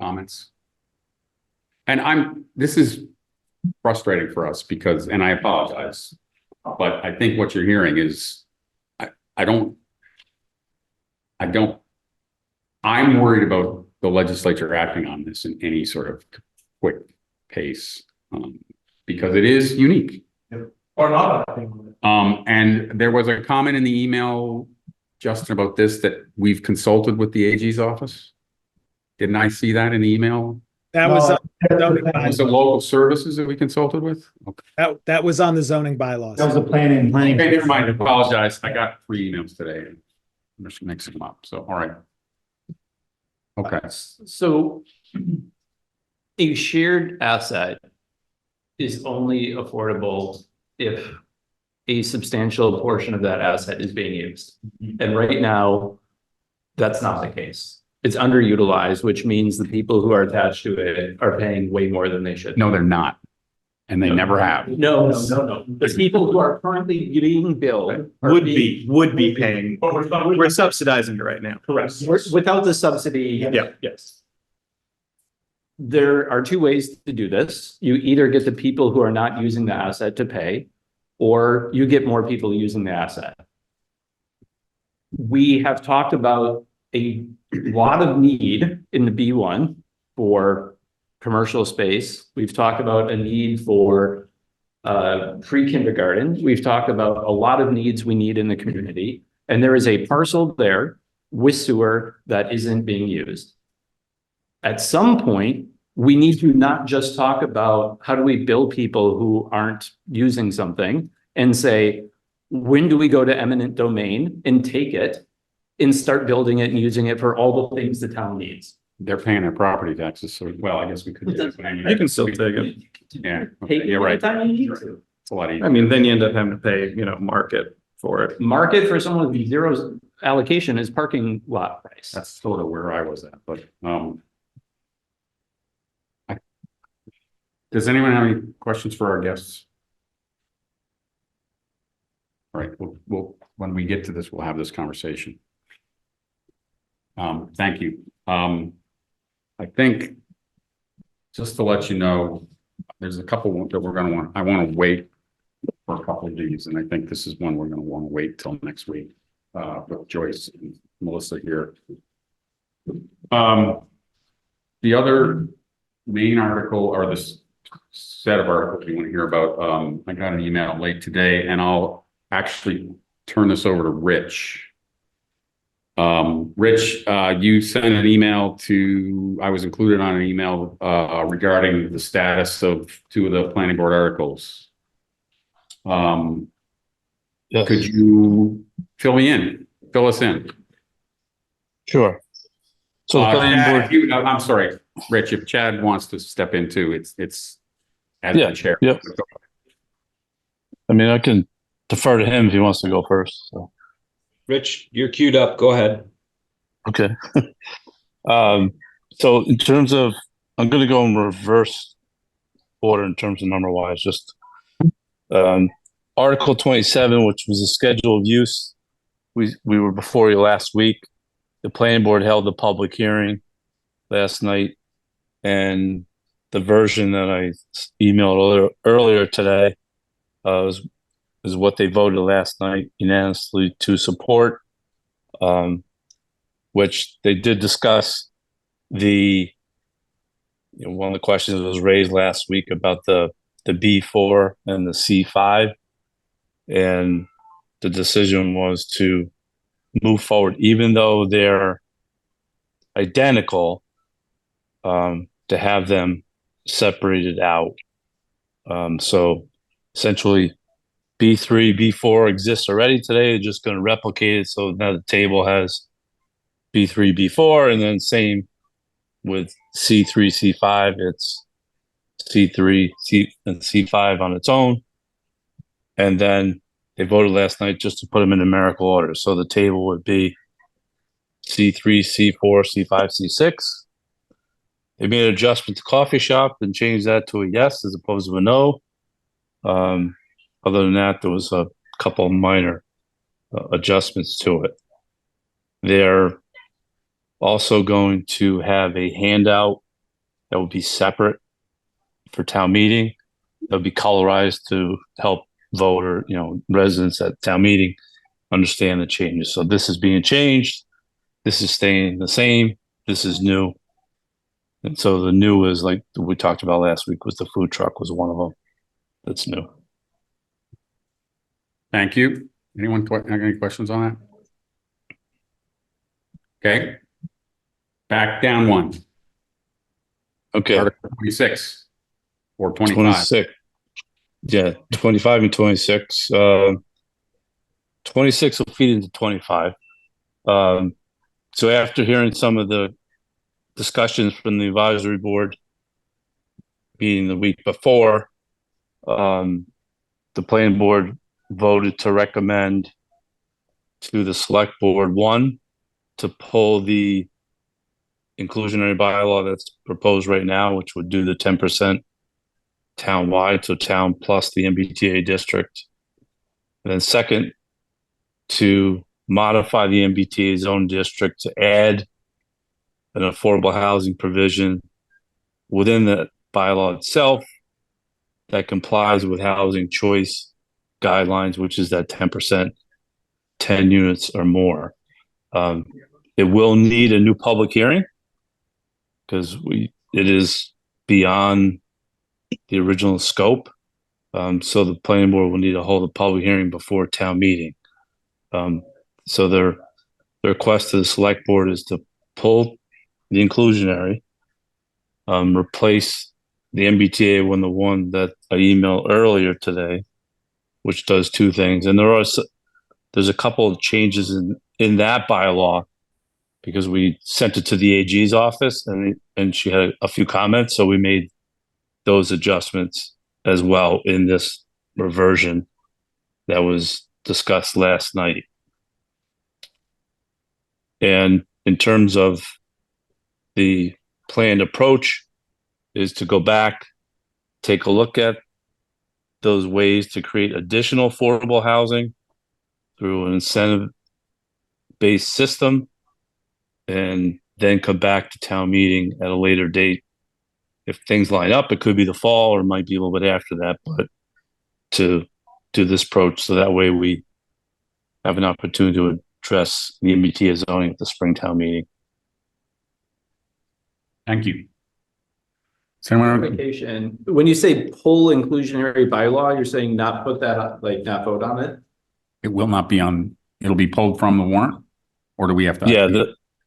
Comments? And this is frustrating for us because, and I apologize, but I think what you're hearing is, I'm worried about the legislature acting on this in any sort of quick pace, because it is unique. Or not. I think. And there was a comment in the email, Justin, about this, that we've consulted with the AG's office. Didn't I see that in the email? That was, Was it local services that we consulted with? Okay, that was on the zoning bylaws. That was the planning. okay, never mind, I apologize. I got 3 emails today. I'm just mixing them up, so, all right. Okay, So a shared asset is only affordable if a substantial portion of that asset is being used. And right now, that's not the case. It's underutilized, which means the people who are attached to it are paying way more than they should. no, they're not. And they never have. No. The people who are currently being billed are Would being- be paying. We're subsidizing it right now. Correct. Without the subsidy. Yeah. Yes. There are two ways to do this. You either get the people who are not using the asset to pay, or you get more people using the asset. We have talked about a lot of need in the B1 for commercial space. We've talked about a need for pre-kindergarten. We've talked about a lot of needs we need in the community. And there is a parcel there with sewer that isn't being used. At some point, we need to not just talk about how do we bill people who aren't using something, and say, when do we go to eminent domain and take it and start building it and using it for all the things the town needs? They're paying their property taxes, so, well, I guess we could. You can still take it. Yeah, Take it you're right. anytime you need to. It's a lot easier. I mean, then you end up having to pay, market for it. Market for someone with zero allocation is parking lot price. That's sort of where I was at, but, does anyone have any questions for our guests? All right, we'll, when we get to this, we'll have this conversation. Thank you. I think, just to let you know, there's a couple that I want to wait for a couple of these, and I think this is one we're going to want to wait till next week, with Joyce and Melissa here. The other main article, or this set of articles you want to hear about, I got an email late today, and I'll actually turn this over to Rich. Rich, you sent an email I was included on an email regarding the status of two of the planning board articles. Yes. Could you fill us in? Sure. So the planning Chad, board, I'm sorry, Rich, if Chad wants to step in too, it's as Yeah, the chair. yeah. I mean, I can defer to him if he wants to go first. So. Rich, you're queued up. Go ahead. Okay. So in terms of, I'm going to go in reverse order in terms of number wise, just Article 27, which was a schedule of use. We were before you last week. The planning board held the public hearing last night, and the version that I emailed earlier today is what they voted last night unanimously to support, which they did discuss one of the questions that was raised last week about the B4 and the C5, and the decision was to move forward, even though they're identical, to have them separated out. So essentially B3, B4 exists already today. They're just going to replicate it. So now the table has B3, B4, and then same with C3, C5. It's C3, and C5 on its own. And then they voted last night just to put them in numerical order. So the table would be C3, C4, C5, C6. They made an adjustment to coffee shop and changed that to a yes as opposed to a no. Other than that, there was a couple of minor adjustments to it. They're also going to have a handout that will be separate for town meeting. That will be colorized to help voter, residents at town meeting understand the changes. So this is being changed. This is staying the same. This is new. And so the new is, like we talked about last week, was the food truck was one of them that's new. Thank you. Anyone have any questions on that? Okay. Back down one. Okay. Article 26 or 25. 26. Yeah, 25 and 26. 26 will feed into 25. So after hearing some of the discussions from the advisory board meeting the week before, the planning board voted to recommend to the select board, one, to pull the inclusionary bylaw that's proposed right now, which would do the 10% town-wide, so town plus the MBTA district. And then second, to modify the MBTA zone district to add an affordable housing provision within the bylaw itself that complies with housing choice guidelines, which is that 10%, 10 units or more. It will need a new public hearing because it is beyond the original scope. So the planning board will need to hold a public hearing before town meeting. So the request to the select board is to pull the inclusionary, replace the MBTA with the one that I emailed earlier today, which does two things. And there's a couple of changes in that bylaw because we sent it to the AG's office and she had a few comments. So we made those adjustments as well in this reversion that was discussed last night. And in terms of the planned approach is to go back, take a look at those ways to create additional affordable housing through an incentive-based system, and then come back to town meeting at a later date. If things line up, it could be the fall or it might be a little bit after that, but to do this approach so that way we have an opportunity to address the MBTA zoning at the spring town meeting. Thank you. So anyone, Clarification, when you say pull inclusionary bylaw, you're saying not put that up, like not vote on it? it will not be on, it'll be pulled from the warrant? Or do we have to? Yeah,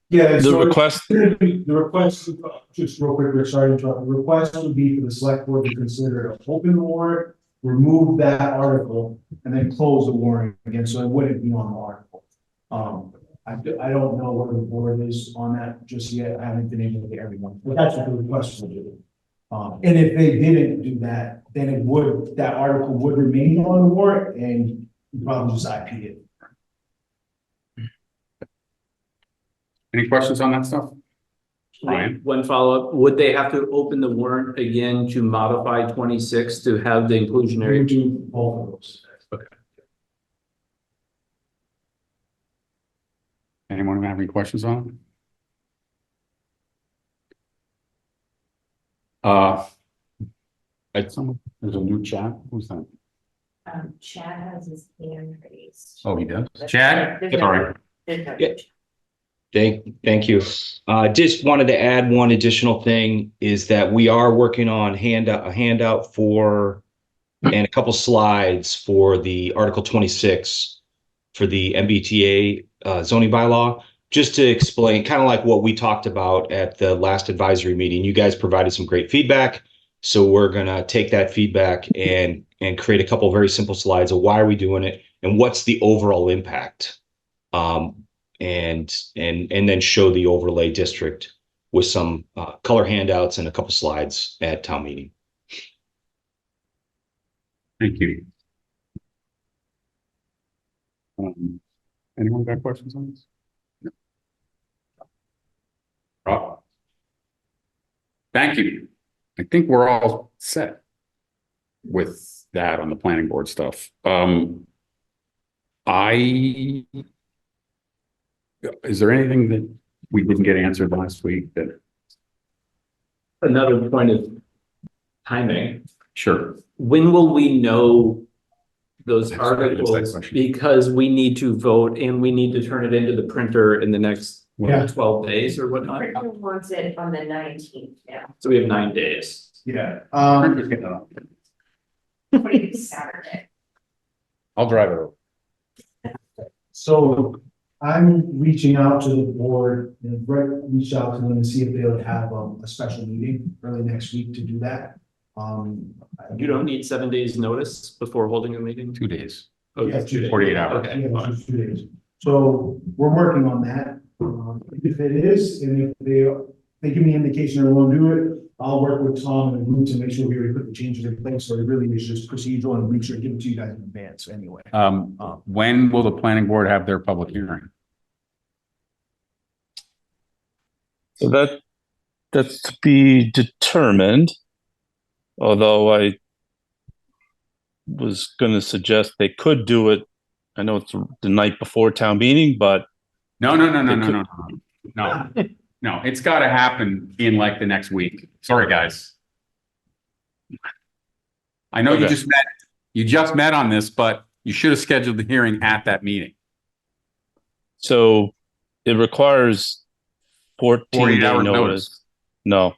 Yeah, the so request, the request, just real quick, Rick, sorry to interrupt. The request would be for the select board to consider to open the warrant, remove that article, and then close the warrant again, so it wouldn't be on the article. I don't know where the board is on that just yet. I haven't been able to get everyone, but that's what the request would do. And if they didn't do that, then that article would remain on the warrant and you probably just IP it. Any questions on that stuff? Ryan? One follow-up, would they have to open the warrant again to modify 26 to have the We would inclusionary? do both of those. Anyone have any questions on it? There's a new chat. Who's that? Chad has his hand raised. Oh, he does. Chad? There's no- Sorry. there's no- Yeah. Thank you. Just wanted to add one additional thing is that we are working on a handout for and a couple slides for the Article 26 for the MBTA zoning bylaw, just to explain kind of like what we talked about at the last advisory meeting. You guys provided some great feedback. So we're going to take that feedback and create a couple very simple slides of why are we doing it and what's the overall impact. And then show the overlay district with some color handouts and a couple slides at town meeting. Thank you. Anyone got questions on this? No. Rob? Thank you. I think we're all set with that on the planning board stuff. Is there anything that we didn't get answered last week that? Another point of timing. Sure. When will we know those That's right, that's that articles? question. Because we need to vote and we need to turn it into the printer in the next Yeah. 12 days or whatnot. Printer wants it on the 19th now, So we have 9 days. Yeah. Printer's getting it up. Saturday. I'll drive it over. So I'm reaching out to the board and Brett reached out to them to see if they would have a special meeting early next week to do that. You don't need 7 days notice before holding a meeting? 2 days, Oh, Yeah, 2 days. 48 hours. Okay, Yeah, fine. just 2 days. So we're working on that. If it is, and if they give me indication they won't do it, I'll work with Tom and the group to make sure we already put the changes in place. So it really is just procedural and make sure to give it to you guys in advance anyway. When will the planning board have their public hearing? so that's to be determined. Although I was going to suggest they could do it. I know it's the night before town meeting, but No. No, it's got to happen in like the next week. Sorry, guys. I know Okay. you just met on this, but you should have scheduled the hearing at that meeting. so it requires 14 48 day hours notice. notice. No,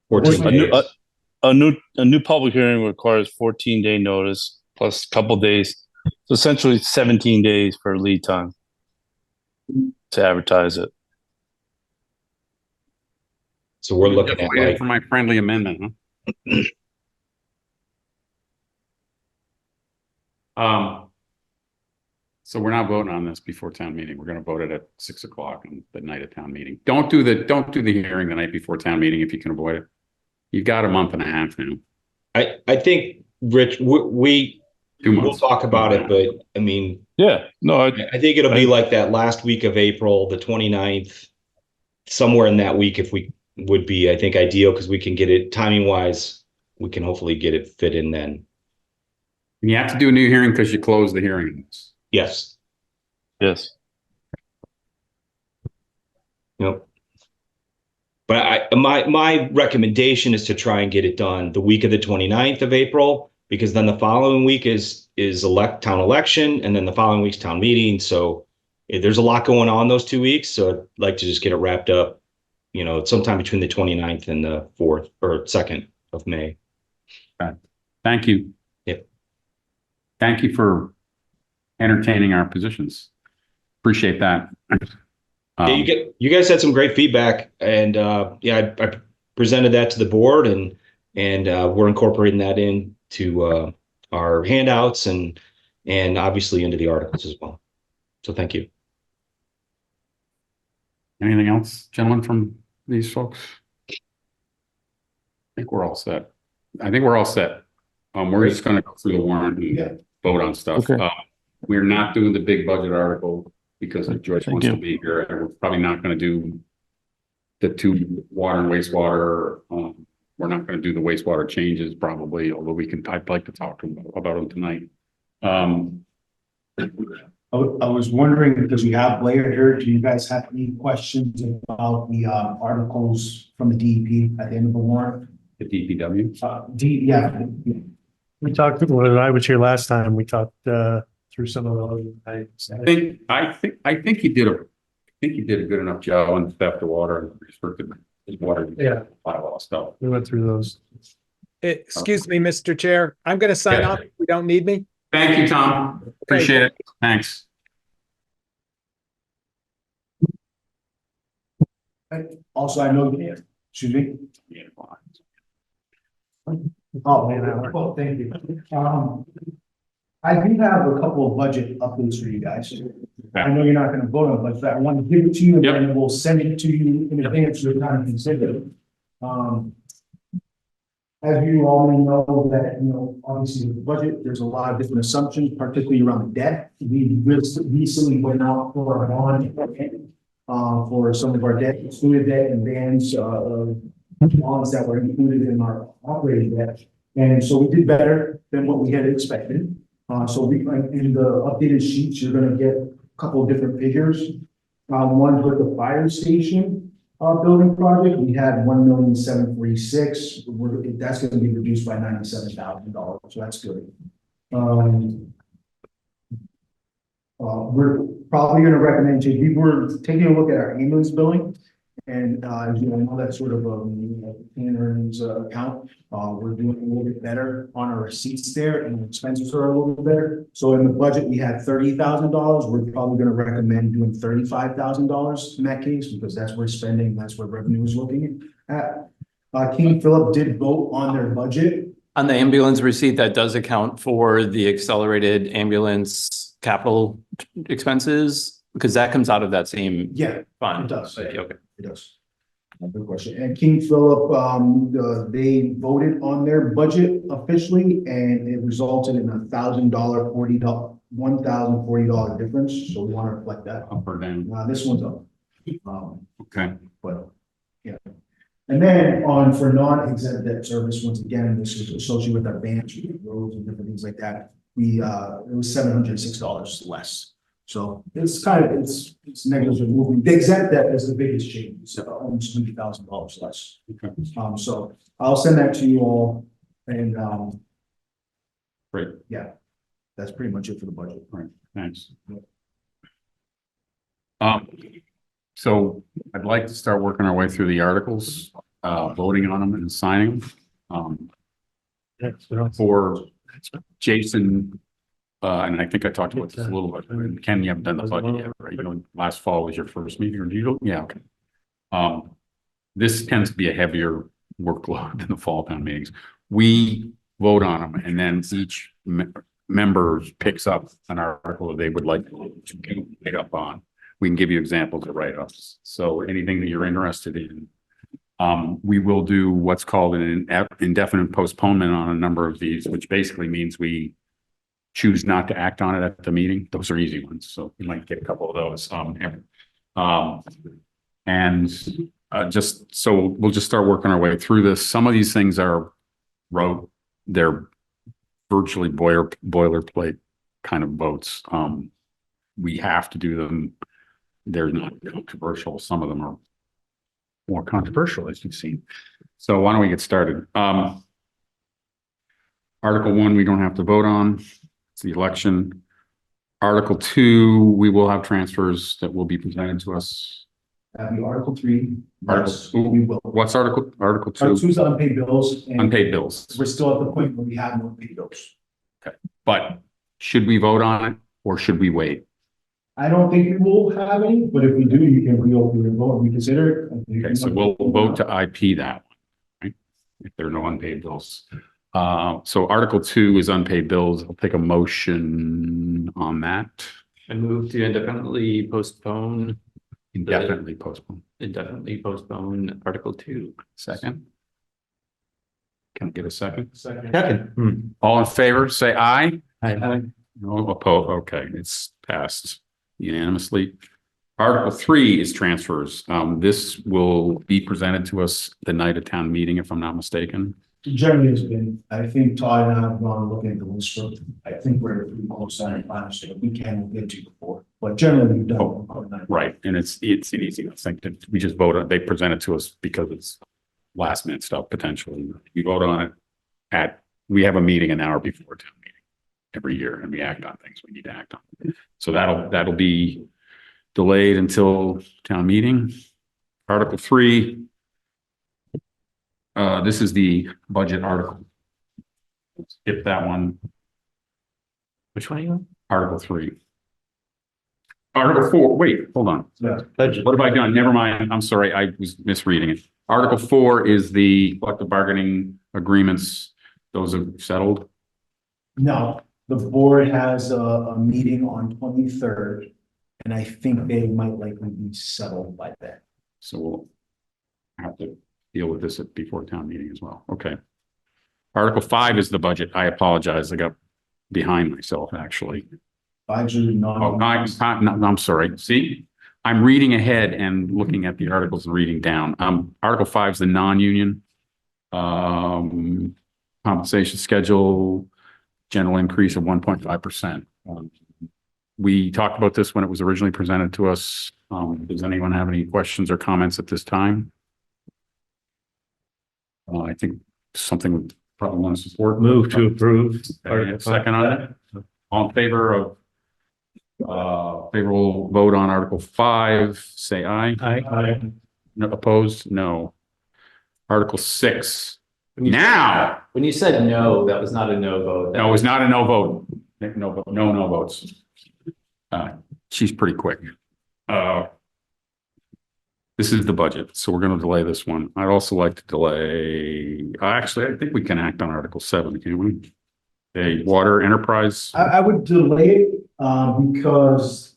14 a new, days. a new public hearing requires 14-day notice plus a couple days. So essentially 17 days for lead time to advertise it. So we're looking Just at waiting like, for my friendly amendment, huh? So we're not voting on this before town meeting. We're gonna vote it at 6 o'clock on the night of town meeting. Don't do the hearing the night before town meeting if you can avoid it. You've got a month and a half now. I think, Rich, we 2 we'll months. talk about it, but I mean, Yeah, no, I think it'll be like that last week of April, the 29th, somewhere in that week, if we would be, I think, ideal, because we can get it timing wise, we can hopefully get it fit in then. You have to do a new hearing because you closed the hearing. Yes. yes. Yep. But my recommendation is to try and get it done the week of the 29th of April, because then the following week is town election, and then the following week's town meeting. So there's a lot going on those 2 weeks. So I'd like to just get it wrapped up, sometime between the 29th and the 4th or 2nd of May. Okay. Thank you. Yep. Thank you for entertaining our positions. Appreciate that. Yeah, you guys had some great feedback, and I presented that to the board, and we're incorporating that into our handouts and obviously into the articles as well. So thank you. Anything else, gentlemen, from these folks? I think we're all set. We're just gonna go through the warrant and vote on stuff. Okay. We're not doing the big budget article because Joyce Thank wants to you. be here. And we're probably not gonna do the 2 water and wastewater. We're not gonna do the wastewater changes probably, although I'd like to talk to them about them tonight. I was wondering, because we have Blair here, do you guys have any questions about the articles from the DEP at the end of the warrant? The DPW. Yeah. We talked, when I was here last time, we talked through some of those. I think he did a good enough job on theft of water and restricted his water. Yeah. Bylaw stuff. We went through those. Excuse me, Mr. Chair. I'm going to sign Yeah. off. You don't need me. Thank you, Tom. Appreciate it. Thanks. Also, I know, excuse me. Oh, man, well, thank you. I do have a couple of budget updates for you guys. I know you're not gonna vote on it, but I want to give it to you, and then we'll send it to you in advance so you kind of consider it. As you all may know that, obviously with the budget, there's a lot of different assumptions, particularly around debt. We recently went out for a bond for some of our debt, excluded debt and bands, bonds that were included in our operating debt. And so we did better than what we had expected. So in the updated sheets, you're gonna get a couple of different figures. One with the fire station building project, we had 1,746,000. That's gonna be reduced by $97,000, so that's good. We're probably gonna recommend to, we were taking a look at our ambulance billing. And, all that sort of, earnings account, we're doing a little bit better on our receipts there, and expenses are a little bit better. So in the budget, we had $30,000. We're probably gonna recommend doing $35,000 in that case, because that's where spending, that's where revenue is looking at. King Philip did vote on their budget. On the ambulance receipt, that does account for the accelerated ambulance capital expenses, because that comes out of that same Yeah, fund. it does. Okay. It does. Good question. And King Philip, they voted on their budget officially, and it resulted in $1,040 difference. So we want to reflect that. Up or down. This one's up. Okay. But yeah. And then for non-exempt debt service, once again, this is associated with our banks, roads and different things like that. It was $706 less. So it's it's negligible movement. The exempt debt is the biggest change, so almost $100,000 less. Okay. So I'll send that to you all, and Great. yeah, that's pretty much it for the budget. All right. Thanks. So I'd like to start working our way through the articles, voting on them and signing them. For Jason, and I think I talked about this a little bit, and Ken, you haven't done the budget yet, right? Last fall was your first meeting, or do you? Yeah, okay. This tends to be a heavier workload than the fall town meetings. We vote on them, and then each members picks up an article that they would like to pick up on, we can give you examples of write-ups. So anything that you're interested in. We will do what's called an indefinite postponement on a number of these, which basically means we choose not to act on it at the meeting. Those are easy ones, so you might get a couple of those. Just so we'll just start working our way through this. Some of these things are they're virtually boilerplate kind of votes. We have to do them. They're not controversial. Some of them are more controversial, as you've seen. So why don't we get started? Article 1, we don't have to vote on. It's the election. Article 2, we will have transfers that will be presented to us. The Article 3. Article, yes, we will. what's Article 2? Article 2 is unpaid bills. And Unpaid bills. we're still at the point where we have no paid bills. Okay. But should we vote on it or should we wait? I don't think we will have any, but if we do, you can reopen your vote and reconsider it. Okay, so we'll vote to IP that one, right? If there are no unpaid bills. So Article 2 is unpaid bills. I'll take a motion on that. I move to indefinitely postpone Indefinitely postpone Article 2. Second. Can I get a second? Second. All in favor, say aye. Aye. No opposed. Okay, it's passed unanimously. Article 3 is transfers. This will be presented to us the night of town meeting, if I'm not mistaken. Generally, it's been, I think Todd and I have gone looking at the list for, I think we're pretty close on it, honestly, we can get to before, but generally we don't. Right, and it's an easy thing to, we just vote on, they present it to us because it's last minute stuff potentially. We vote on it we have a meeting an hour before town meeting every year and we act on things we need to act on. So that'll be delayed until town meeting. Article 3. This is the budget article. Skip that one. Which one are you on? Article 3. Article 4, wait, hold on. Budget. What have I done? Never mind. I'm sorry. I was misreading it. Article 4 is the collective bargaining agreements. Those are settled. No, the board has a meeting on 23rd, and I think they might likely be settled by then. So we'll have to deal with this before town meeting as well. Okay. Article 5 is the budget. I apologize. I got behind myself, actually. I'm sorry. See, I'm reading ahead and looking at the articles and reading down. Article 5 is the non-union compensation schedule, general increase of 1.5%. We talked about this when it was originally presented to us. Does anyone have any questions or comments at this time? I think something we probably want to support. Move to approve. Second on it. All in favor of favorable vote on Article 5, say aye. Aye. No, opposed? No. Article 6. Now. When you said no, that was not a no vote. No, it was not a no vote. No votes. She's pretty quick. This is the budget, so we're going to delay this one. I'd also like to delay. Actually, I think we can act on Article 7, can we? A water enterprise. I would delay it because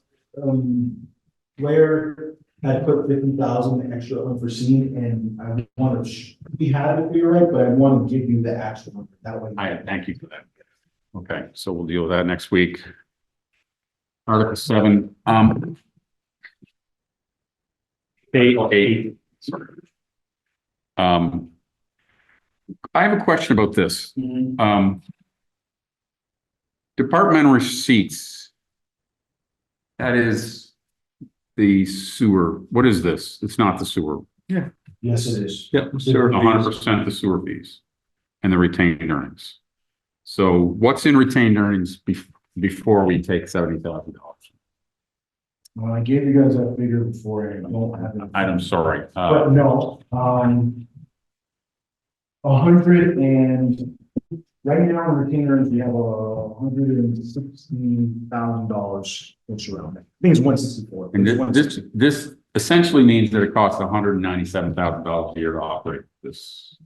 Blair had put 50,000 extra unforeseen, and I want to we had it figure right, but I want to give you the actual number that way. I thank you for that. Okay, so we'll deal with that next week. Article 7. Eight. Sorry. I have a question about this. Departmental receipts. That is the sewer. What is this? It's not the sewer. Yeah. Yes, it is. Yep. 100% the sewer fees and the retained earnings. So what's in retained earnings before we take $70,000? Well, I gave you guys that figure before, and I don't have it. I'm sorry. But no, 100 and right now in retained earnings, we have $116,000 that's around it. I think it's 164. And this essentially means that it costs $197,000 a year to operate this.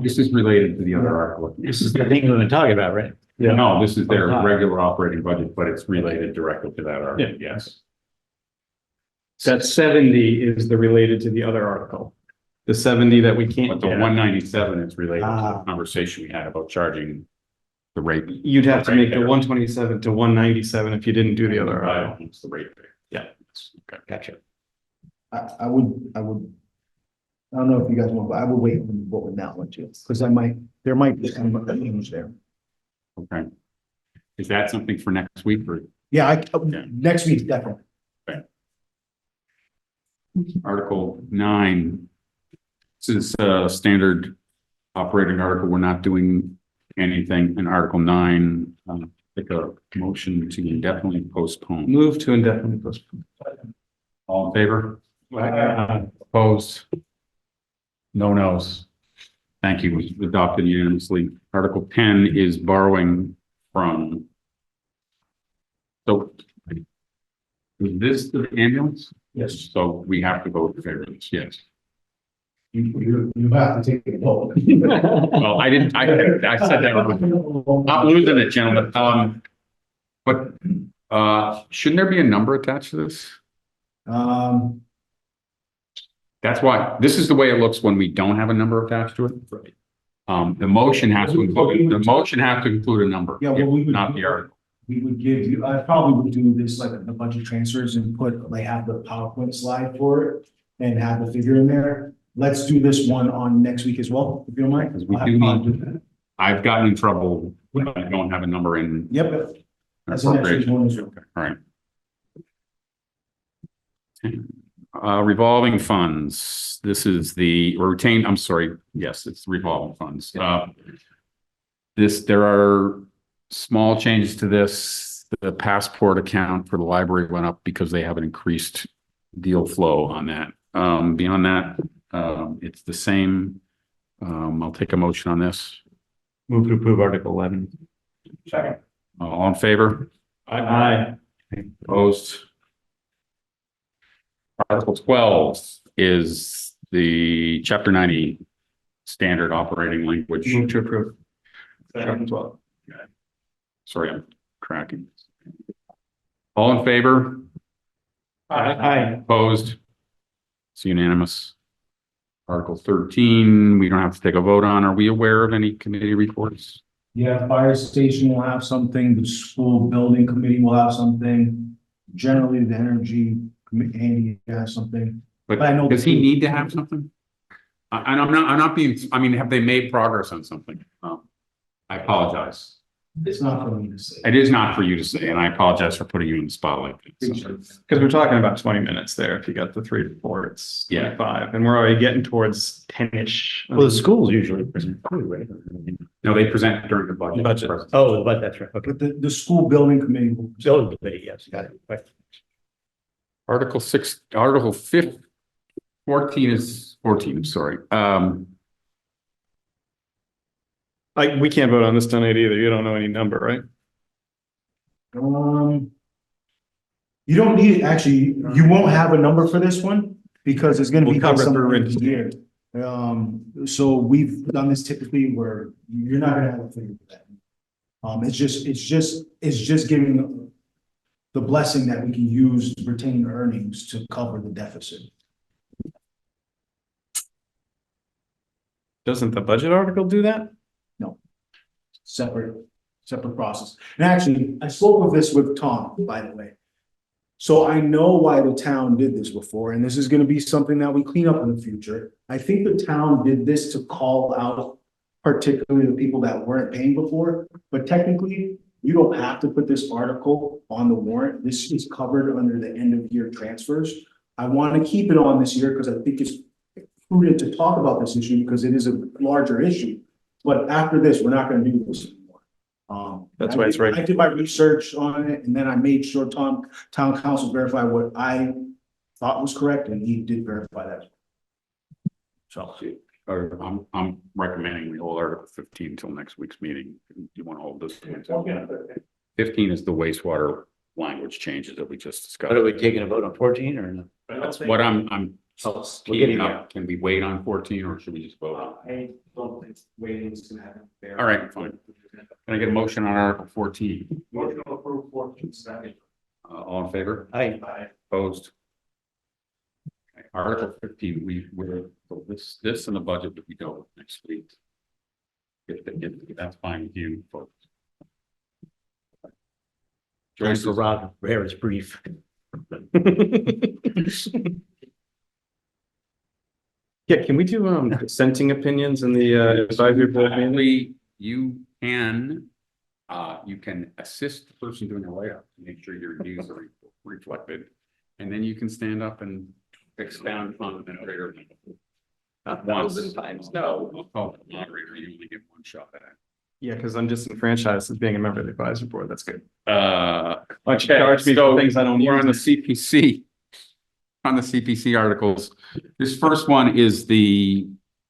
This is related to the other article. This is the thing we've been talking about, right? No, this is their regular operating budget, but it's related directly to that article, yes. That 70 is the related to the other article. The 70 that we But can't the get. 197 is related to the conversation we had about charging the rate. You'd have to Right make the there. 127 to 197 if you didn't do the other I article. don't, it's the rate. Yeah. Okay. Gotcha. I would, I don't know if you guys want, but I would wait and vote with that one too, because there might be some change there. Okay. Is that something for next week or Yeah, Yeah. next week, definitely. Article 9? This is a standard operating article. We're not doing anything in Article 9. Take a motion to indefinitely postpone. Move to indefinitely postpone. All in favor? Opposed? No nos. Thank you. It was adopted unanimously. Article 10 is borrowing from. So. Is this the ambulance? Yes. So we have to vote in favor of this, yes. You have to take a vote. Well, I didn't, I said that, not losing it, gentlemen. But shouldn't there be a number attached to this? That's why, this is the way it looks when we don't have a number attached to it. Right. The motion has to include, a number. Yeah, well, we would. Not the article. We would give you, I probably would do this like the budget transfers and put, like, have the PowerPoint slide for it and have the figure in there. Let's do this one on next week as well, if you don't mind. Because we do need, I've gotten in trouble when I don't have a number in. Yep. That's the next week's one as well. All right. Revolving funds. This is the or retained, I'm sorry. Yes, it's revolving funds. There are small changes to this. The passport account for the library went up because they have an increased deal flow on that. Beyond that, it's the same. I'll take a motion on this. Move to approve Article 11. Second. All in favor? Aye. Opposed? Article 12 is the Chapter 90 standard operating language. Move to approve. Article 12. Sorry, I'm tracking. All in favor? Aye. Opposed? It's unanimous. Article 13, we don't have to take a vote on. Are we aware of any committee reports? Yeah, fire station will have something, the school building committee will have something. Generally, the energy committee, Andy has something. But I know- does he need to have something? And I'm not being, I mean, have they made progress on something? I apologize. It's not for me to say. It is not for you to say, and I apologize for putting you in the spotlight. Because we're talking about 20 minutes there. If you got the 3 to 4, it's Yeah. 25, and we're already getting towards 10-ish. Well, the schools usually present food, right? No, they present during the budget. Budget. Oh, but that's right. Okay. But the school building committee will. So, yes, got it. Right. Article 6, Article 5, 14 is 14, I'm sorry. We can't vote on this tonight either. You don't know any number, right? You don't need, actually, you won't have a number for this one because it's gonna be. We'll cover it somewhere through in rent. the year. So we've done this typically where you're not gonna have a figure for that. It's just giving the blessing that we can use retained earnings to cover the deficit. Doesn't the budget article do that? Separate process. And actually, I spoke with this with Tom, by the way. So I know why the town did this before, and this is gonna be something that we clean up in the future. I think the town did this to call out particularly the people that weren't paying before, but technically, you don't have to put this article on the warrant. This is covered under the end of year transfers. I want to keep it on this year because I think it's prudent to talk about this issue because it is a larger issue. But after this, we're not going to do this anymore. That's why it's right. I did my research on it and then I made sure town council verified what I thought was correct and he did verify that. So. I'm recommending we hold Article 15 until next week's meeting. You want to hold this? 15 is the wastewater language changes that we just discussed. What, are we taking a vote on 14 or no? That's what I'm Can we wait on 14 or should we just vote? I don't think waiting is gonna happen there. All right, fine. Can I get a motion on Article 14? Motion to approve 14, second. All in favor? Aye. Opposed? Okay, Article 15, we're, this and the budget that we go with next week. If that's fine with you folks. Joyce Rob, rare is brief. Yeah, can we do dissenting opinions in the advisory board meeting? Actually, you can assist the person doing a layout to make sure your views are reflected. And then you can stand up and expound on the narrator. Not Once. 1,000 times, no. I'll call it the moderator, you only get one shot at it. Yeah, because I'm disenfranchised as being a member of the advisory board. That's good. Why don't you charge me for things I don't We're use? on the CPC. On the CPC articles. This first one is the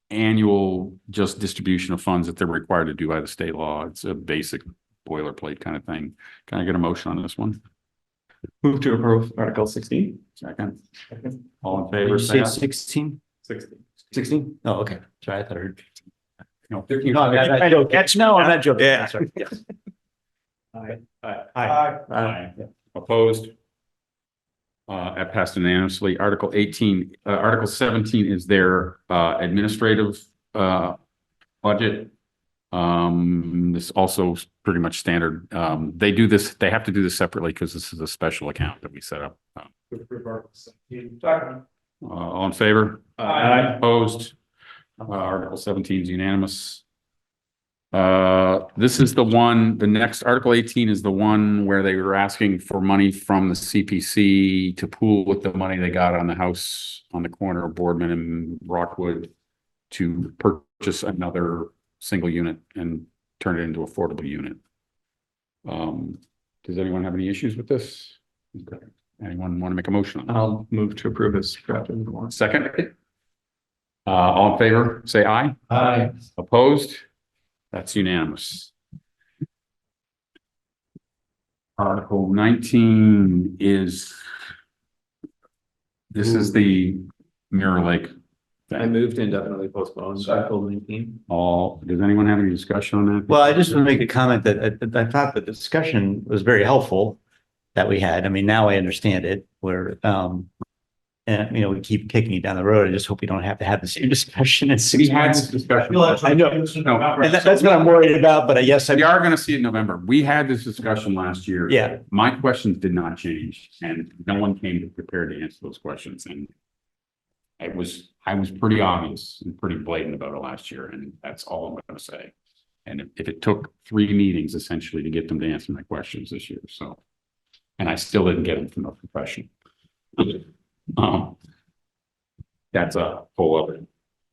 annual just distribution of funds that they're required to do by the state law. It's a basic boilerplate kind of thing. Can I get a motion on this one? Move to approve Article 16. Second. All in favor? Say aye. 16? 16? Oh, okay. Sorry, I thought I heard. No, 15. No, I don't catch. No, I'm not joking. Yeah. Sorry. Yes. Aye. Opposed? That passed unanimously. Article 18, Article 17 is their administrative budget. This also is pretty much standard. They do this, they have to do this separately because this is a special account that we set up. All in favor? Aye. Opposed? Article 17 is unanimous. This is the one, the next Article 18 is the one where they were asking for money from the CPC to pool with the money they got on the house on the corner of Boardman and Rockwood to purchase another single unit and turn it into affordable unit. Does anyone have any issues with this? Okay. Anyone want to make a motion on I'll move to approve as drafted. that? Second? All in favor, say aye. Aye. Opposed? That's unanimous. Article 19 is, this is the Mirror Lake I thing. moved to indefinitely postpone Article 19. Does anyone have any discussion on that? Well, I just want to make a comment that I thought the discussion was very helpful that we had. I mean, now I understand it, where, and, you know, we keep kicking it down the road. I just hope we don't have to have the same discussion in 6 We had months. this discussion. I know. And that's what I'm worried about, but I guess We are going to see it in November. We had this discussion last year. Yeah. My questions did not change and no one came prepared to answer those questions. And I was pretty obvious and pretty blatant about it last year. And that's all I'm going to say. And if it took 3 meetings essentially to get them to answer my questions this year, so. And I still didn't get them from the profession. That's a whole other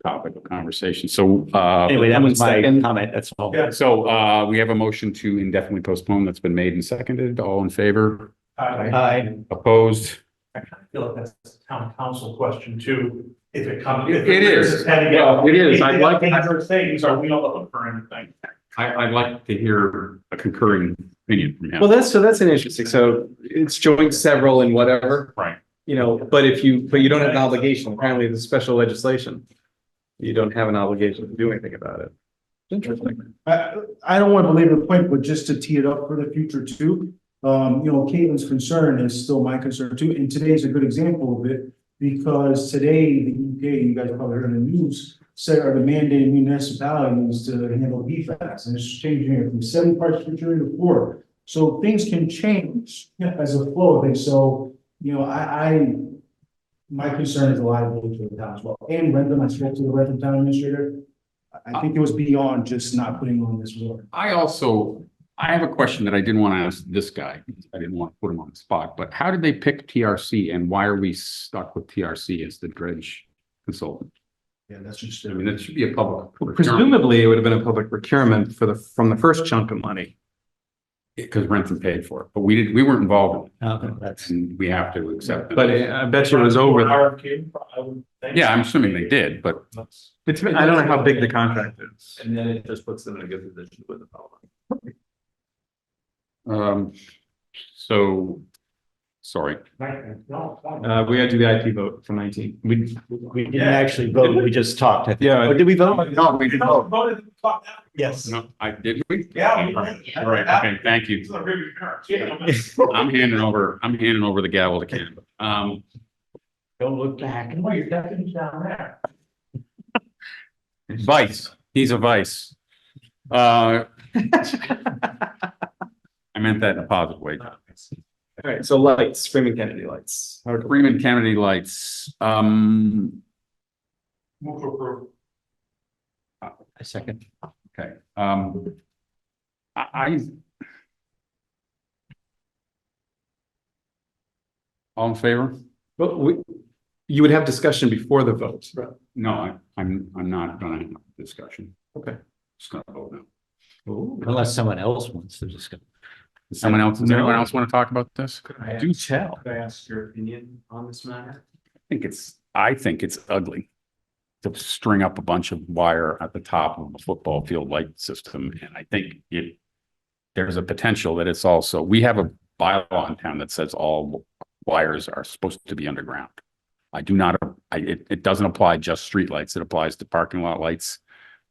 topic of conversation. So, Anyway, that was my Second. comment. That's all. so, we have a motion to indefinitely postpone that's been made and seconded. All in favor? Aye. Opposed? I feel like that's a town council question too, if it comes. It is. Well, it is. I'd like- Things, are we on the hook for anything? I'd like to hear a concurring opinion from him. Well, that's an interesting, so it's joint several and whatever, Right. you know, but you don't have an obligation, apparently there's special legislation. You don't have an obligation to do anything about it. Interesting. I don't want to belabor the point, but just to tee it up for the future too. You know, Caitlin's concern is still my concern too, and today's a good example of it. Because today, the UK, you guys probably heard in the news, said are mandating municipalities to handle PFAS, and it's changing it from 7 parts per trillion to 4. So things can change as a flow of things. So, you know, my concern is the liability to the town as well. And Rentham, I spoke to the Rentham town administrator. I think it was beyond just not putting on this water. I have a question that I didn't want to ask this guy. I didn't want to put him on the spot, but how did they pick TRC and why are we stuck with TRC as the dredge consultant? Yeah, that's just. I mean, that should be a public. Presumably, it would have been a public procurement from the first chunk of money. Because Rentham paid for it, but we weren't involved in Okay, it. that's. And we have to accept it. But I bet you it was over. RFQ, I would think. Yeah, I'm assuming they did, but I don't know how big the contract is. And then it just puts them in a good position with the power. so Sorry. We had to do the IT vote for 19. We didn't actually vote, we just talked, I think. Yeah. Oh, did we vote? No, we didn't vote. Yes. No, did we? Yeah. All right, okay, thank you. I'm handing over the gavel to Ken. Don't look back. Oh, your deputy's down there. Vice, he's a vice. I meant that in a positive way. All right, so lights, Freeman Kennedy lights. Freeman Kennedy lights, Move to approve. A second. okay, I. All in favor? But you would have discussion before the vote. No, I'm not gonna have a discussion. Okay. Just gonna vote now. Unless someone else wants to discuss. Does anyone else want to talk about this? Do tell. Could I ask your opinion on this matter? I think it's ugly to string up a bunch of wire at the top of a football field light system. And I think there's a potential that it's also, we have a bylaw in town that says all wires are supposed to be underground. It doesn't apply just street lights. It applies to parking lot lights.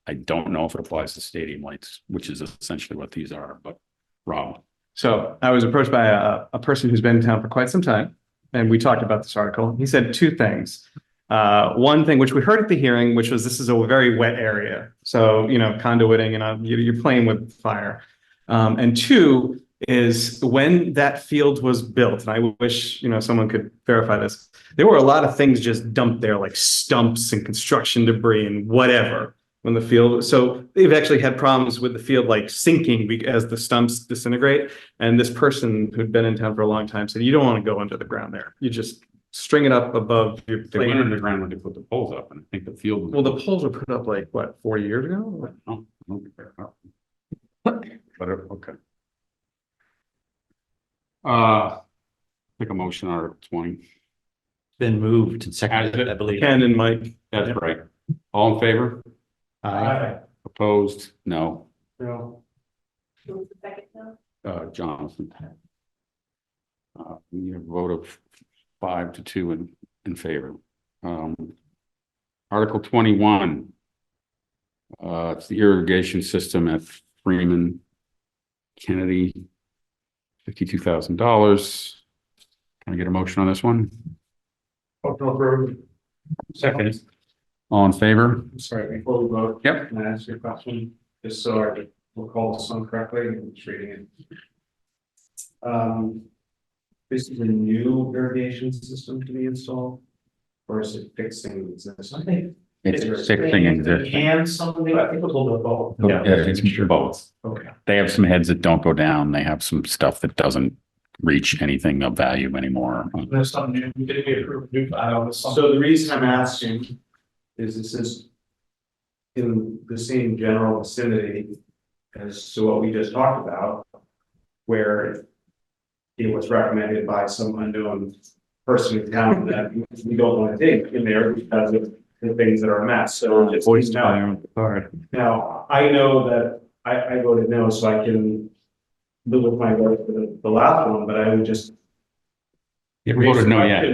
I don't know if it applies to stadium lights, which is essentially what these are, but Rob. So I was approached by a person who's been in town for quite some time, and we talked about this article. He said two things. One thing, which we heard at the hearing, which was this is a very wet area. So, conduiting and you're playing with fire. And two is when that field was built, and I wish, someone could verify this, there were a lot of things just dumped there, like stumps and construction debris and whatever. When the field, so they've actually had problems with the field like sinking as the stumps disintegrate. And this person who'd been in town for a long time said, you don't want to go under the ground there. You just string it up above your. They went underground when they put the poles up, and I think the field. Well, the poles were put up like what, 40 years ago? No, but okay. Take a motion Article 20. Been moved and seconded, I believe. Ken and Mike. That's right. All in favor? Aye. Opposed? No. No. Who's the second now? Jonathan. We have a vote of 5-2 in favor. Article 21. It's the irrigation system at Freeman Kennedy, $52,000. Can I get a motion on this one? Second. All in favor? Sorry, before we vote. Yep. Can I ask you a question? Just so I recall this one correctly, I'm just reading it. This is a new irrigation system to be installed? Or is it fixing existing? It's fixing existing. And something, I think it was a little bit of both. Yeah, it's both. Okay. They have some heads that don't go down. They have some stuff that doesn't reach anything of value anymore. There's something new, we didn't get approved, new file. So the reason I'm asking is this is in the same general vicinity as to what we just talked about, where it was recommended by some unknown person in town that we don't want to take in there because of the things that are a mess. So it's Voiced by now, I know that I voted no, so I can live with my vote for the last one, but I would just. You voted no yet.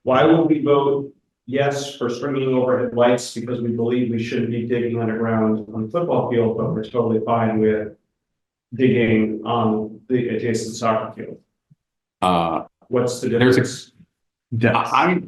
Why would we vote yes for stringing overhead lights because we believe we shouldn't be digging underground on the football field, but we're totally fine with digging on the adjacent soccer field? What's the There's a- difference? I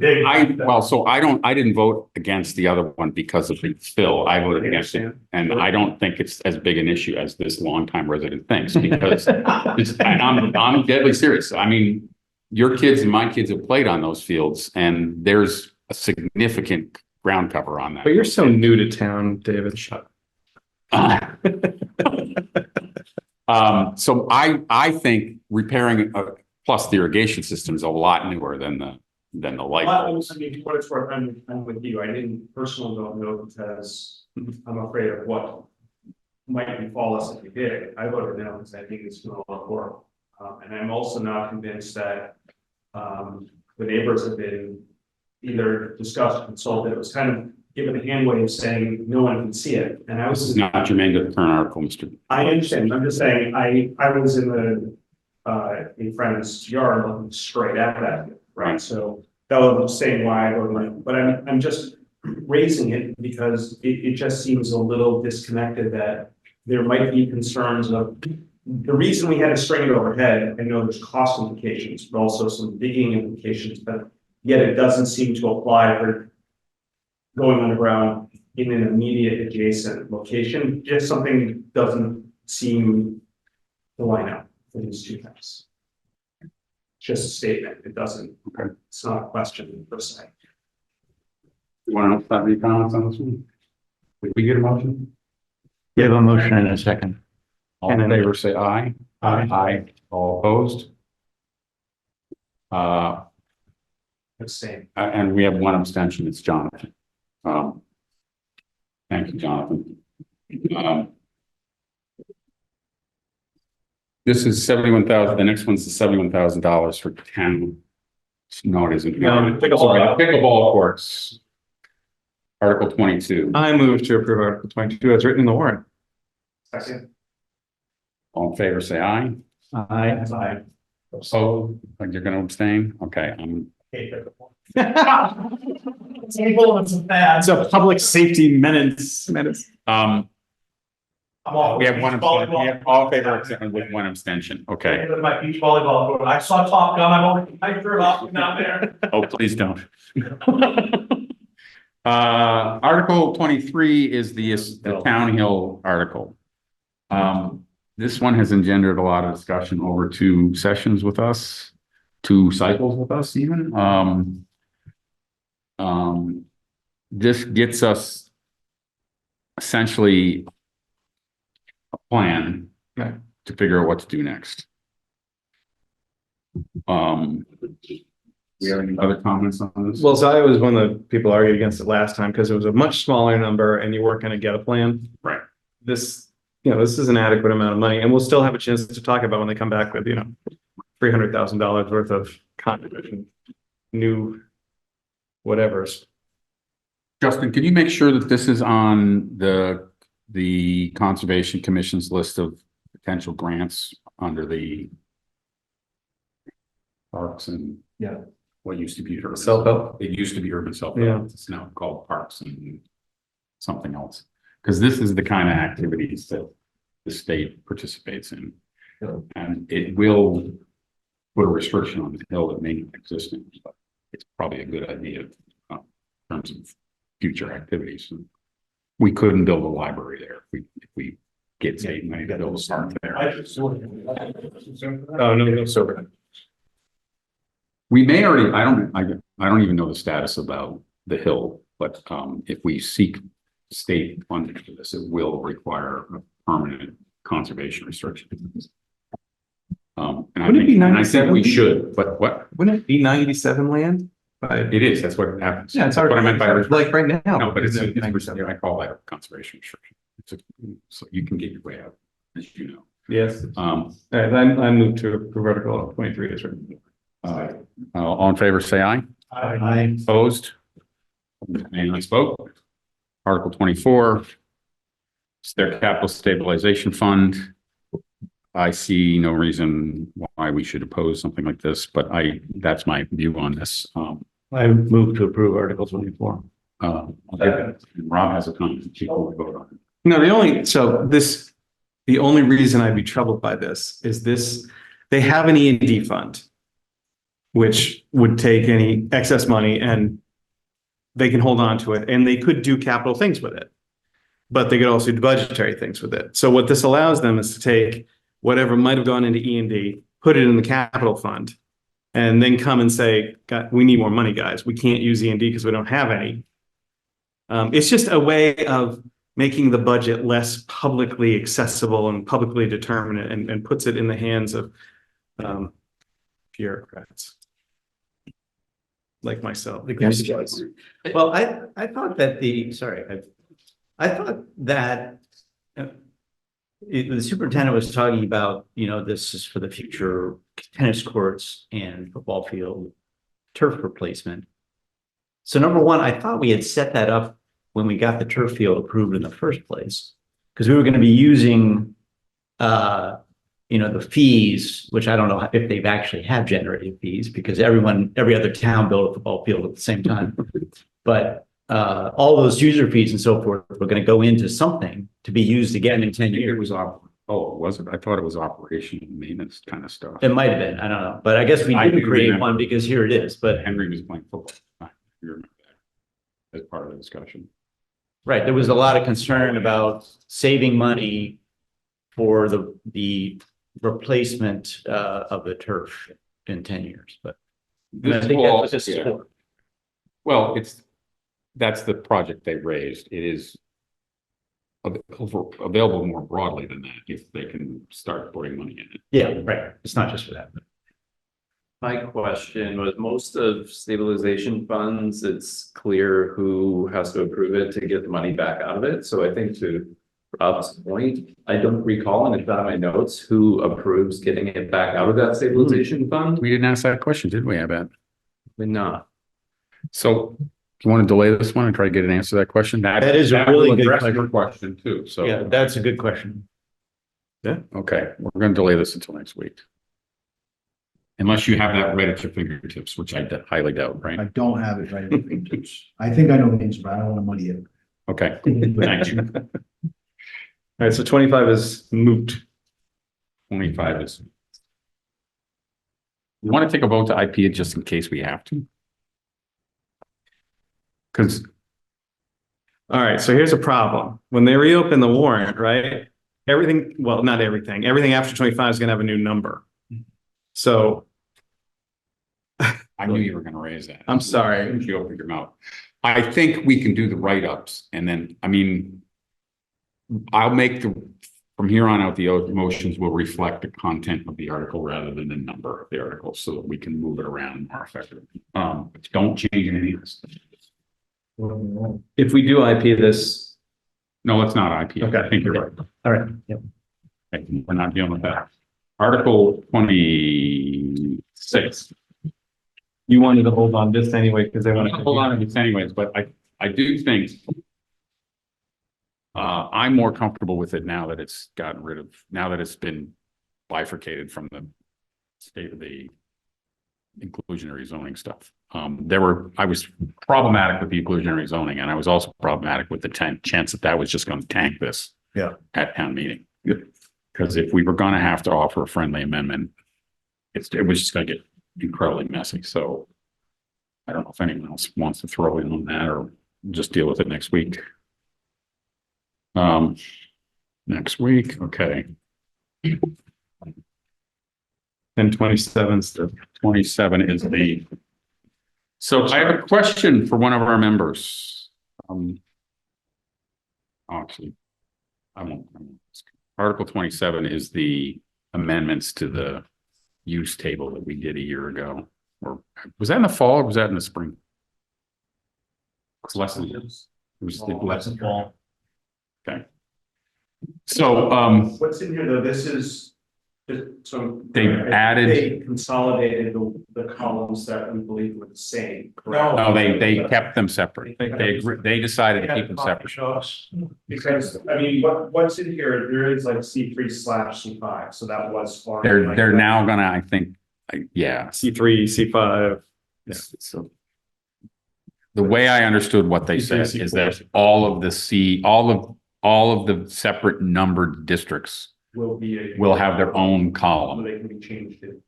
didn't vote against the other one because of the fill. I voted against it. And I don't think it's as big an issue as this longtime resident thinks, because I'm deadly serious. I mean, your kids and my kids have played on those fields, and there's a significant ground cover on that. But you're so new to town, David. So I think repairing plus the irrigation system is a lot newer than the light bulbs. I mean, what it's worth, I'm with you. I didn't personally don't know because I'm afraid of what might befall us if we did. I voted no because I think it's doing a lot of work. And I'm also not convinced that the neighbors have been either discussed or consulted. It was kind of given a hand wave saying no one can see it. And I This is was not germane to the current article, Mr. I understand. I'm just saying, I was in the a friend's yard looking straight at that, right? So that was saying why I go to my, but I'm just raising it because it just seems a little disconnected that there might be concerns of, the reason we had to string it overhead, I know there's cost implications, but also some digging implications, but yet it doesn't seem to apply for going underground in an immediate adjacent location. Just something doesn't seem to line up for these two things. Just a statement. It doesn't, it's not a question per se. Anyone else have any comments on this one? Did we get a motion? You have a motion in a second. All in favor, say aye. Aye. Aye. All opposed? Abstain. And we have one abstention, it's Jonathan. Thank you, Jonathan. This is 71,000, the next one's the $71,000 for town. No, it isn't. Pickleball courts. Article 22. I move to approve Article 22 as written in the warrant. Second. All in favor, say aye. Aye. So, like you're gonna abstain? Okay, Table and some bad. It's a public safety menace. we have one, abstention. We have all in favor except with one abstention. Okay. My beach volleyball court. I saw Top Gun. I threw it off down there. Oh, please don't. Article 23 is the Town Hill article. This one has engendered a lot of discussion over 2 sessions with us, 2 cycles with us even. This gets us essentially a plan to figure out what to do next. We have any other comments on this? Well, so I was one of the people argued against it last time because it was a much smaller number and you weren't going to get a plan. Right. This, this is an adequate amount of money and we'll still have a chance to talk about when they come back with, $300,000 worth of contribution, new whatevers. Justin, can you make sure that this is on the Conservation Commission's list of potential grants under the parks and what used to be urban Self-help. It used to be urban self-help. Yeah. It's now called parks and something else. Because this is the kind of activities that the state participates in. And it will put a restriction on the hill that may not exist, but it's probably a good idea in terms of future activities. We couldn't build a library there if we get state money to build a park there. Oh, no, sober. We may already, I don't even know the status about the hill, but if we seek state funding for this, it will require a permanent conservation restriction. And I think we should, but what? Wouldn't it be 97 land? It is, that's what happens. Yeah, it's That's what I meant by like right now. no, but it's I call that a conservation restriction. So you can get your way out, as you know. Yes. All right, I move to approve Article 23 as written. All in favor, say aye. Aye. Opposed? Unanimous vote. Article 24. It's their capital stabilization fund. I see no reason why we should oppose something like this, but that's my view on this. I move to approve Article 24. Rob has a comment. People will vote on it. No, the only reason I'd be troubled by this is they have an E&D fund, which would take any excess money and they can hold on to it and they could do capital things with it, but they could also do budgetary things with it. So what this allows them is to take whatever might have gone into E&D, put it in the capital fund, and then come and say, God, we need more money, guys. We can't use E&D because we don't have any. It's just a way of making the budget less publicly accessible and publicly determined and puts it in the hands of bureaucrats. Like myself. Well, I thought that I thought that the superintendent was talking about, this is for the future tennis courts and football field turf replacement. So number one, I thought we had set that up when we got the turf field approved in the first place, because we were going to be using the fees, which I don't know if they've actually have generated fees because every other town built a football field at the same time. But all those user fees and so forth were going to go into something to be used again in 10 It years. was was it? I thought it was operational maintenance kind of stuff. It might have been, I don't know, but I guess we I didn't do create remember. one because here it is, but Henry was playing football. You remember that as part of the discussion. right, there was a lot of concern about saving money for the replacement of the turf in 10 years, but I think that's what this is for. Well, that's the project they raised. It is available more broadly than that if they can start putting money in it. Yeah, right, it's not just for that. My question was, most of stabilization funds, it's clear who has to approve it to get the money back out of it. So I think to Rob's point, I don't recall, and it's not in my notes, who approves getting it back out of that stabilization fund. We didn't ask that question, did we, I bet? We're not. So do you want to delay this one and try to get an answer to that question? That is a really will good address question. your question too, so. Yeah, that's a good question. Okay, we're going to delay this until next week. Unless you have that right at your fingertips, which I highly doubt, I right? don't have it right at my fingertips. I think I know the answer, but I don't want to muddy it. Okay, thank you. All right, so 25 is moot. 25 is. You want to take a vote to IP it just in case we have to? Because All right, so here's a problem. When they reopen the warrant, right? Everything, well, not everything, everything after 25 is gonna have a new number. So I knew you were going to raise that. I'm sorry. You opened your mouth. I think we can do the write-ups and then, I mean, I'll make from here on out, the motions will reflect the content of the article rather than the number of the article so that we can move it around more effectively. But don't change any of this. if we do IP this, No, it's not IP. Okay. I think you're right. All right, yep. Okay, we're not dealing with that. Article 26. you wanted to hold on this anyway, because they want to. Hold on to this anyways, but I do think I'm more comfortable with it now that it's gotten rid of, now that it's been bifurcated from the state of the inclusionary zoning stuff. I was problematic with the inclusionary zoning, and I was also problematic with the chance that was just going to tank this. Yeah. At town meeting. Because if we were going to have to offer a friendly amendment, it was just going to get incredibly messy. So I don't know if anyone else wants to throw in on that or just deal with it next week. Next week, okay. Then 27 's the 27 is so I have a question for one of our members. Actually, I won't. Article 27 is the amendments to the use table that we did a year ago. Or was that in the fall or was that in the spring? It's less than it was less than fall. Okay. So What's in here though, this is, so. They added- They consolidated the columns that we believe were the same. correct? no, they kept them separate. They decided to keep them separate. Because, I mean, what's in here, there is like C3/C5, so that was. They're now gonna, I think, yeah. C3, C5. So the way I understood what they said is that all of the separate numbered districts will have their own So column, they can be changed to,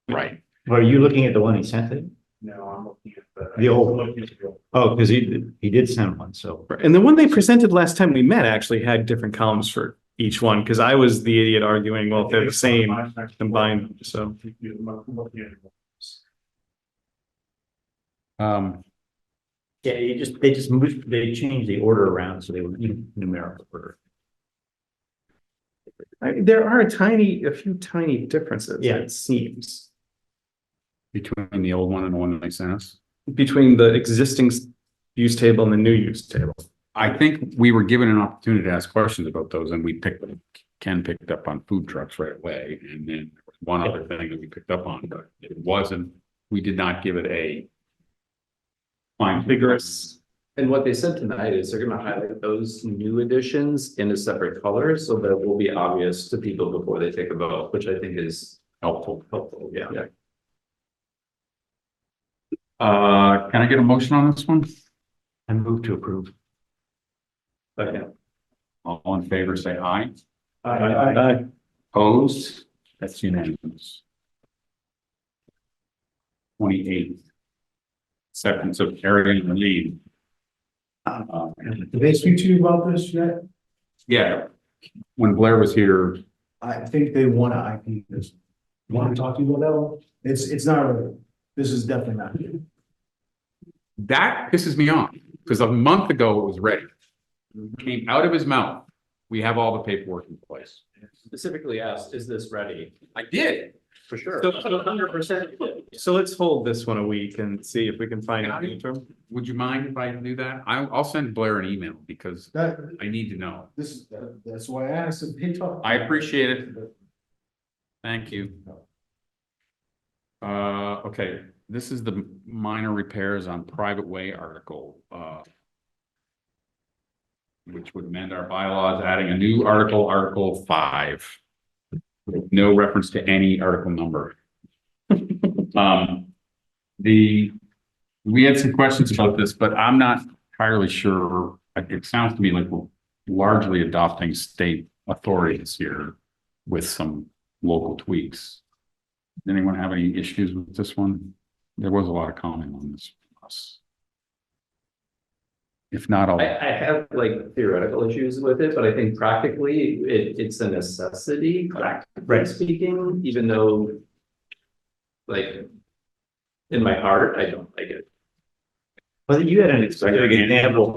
right? Are you looking at the one he sent it? no, I'm looking at The old- I'm looking at the old. Oh, because he did send one, so. And the one they presented last time we met actually had different columns for each one, because I was the idiot arguing, well, if they're the same, combine them, so. Yeah, they changed the order around, so they were in numerical order. There are a few tiny differences. Yeah. It seems, Between the old one and the one that they sent us. between the existing use table and the new use table. I think we were given an opportunity to ask questions about those and Ken picked up on food trucks right away. And then there was one other thing that we picked up on, but we did not give it a fine Vigorous. And what they said tonight is they're gonna highlight those new additions in a separate color so that it will be obvious to people before they take a vote, which I think is helpful, yeah. Can I get a motion on this one? I move to approve. Okay. All in favor, say aye. Aye. Opposed? That's unanimous. 28 seconds of area in the lead. Did they speak to you about this yet? Yeah, when Blair was here, I think they want to IP this. Want to talk to you about that one? It's not, this is definitely not. that pisses me off, because a month ago it was ready. Came out of his mouth. We have all the paperwork in place. Specifically asked, is this ready? I did. For sure. So- 100%. So let's hold this one a week and see if we can find an interim. Would you mind if I do that? I'll send Blair an email because That, I need to know. this is, that's why I asked if they talk. I appreciate it. Thank you. Okay, this is the minor repairs on private way article, which would amend our bylaws, adding a new article, Article 5. With no reference to any article number. We had some questions about this, but I'm not entirely sure. It sounds to me like we're largely adopting state authorities here with some local tweaks. Anyone have any issues with this one? There was a lot of comment on this. If not, I'll. I have like theoretical issues with it, but I think practically it's a necessity, practically speaking, even though like in my heart, I don't like it. Well, you had an specific example.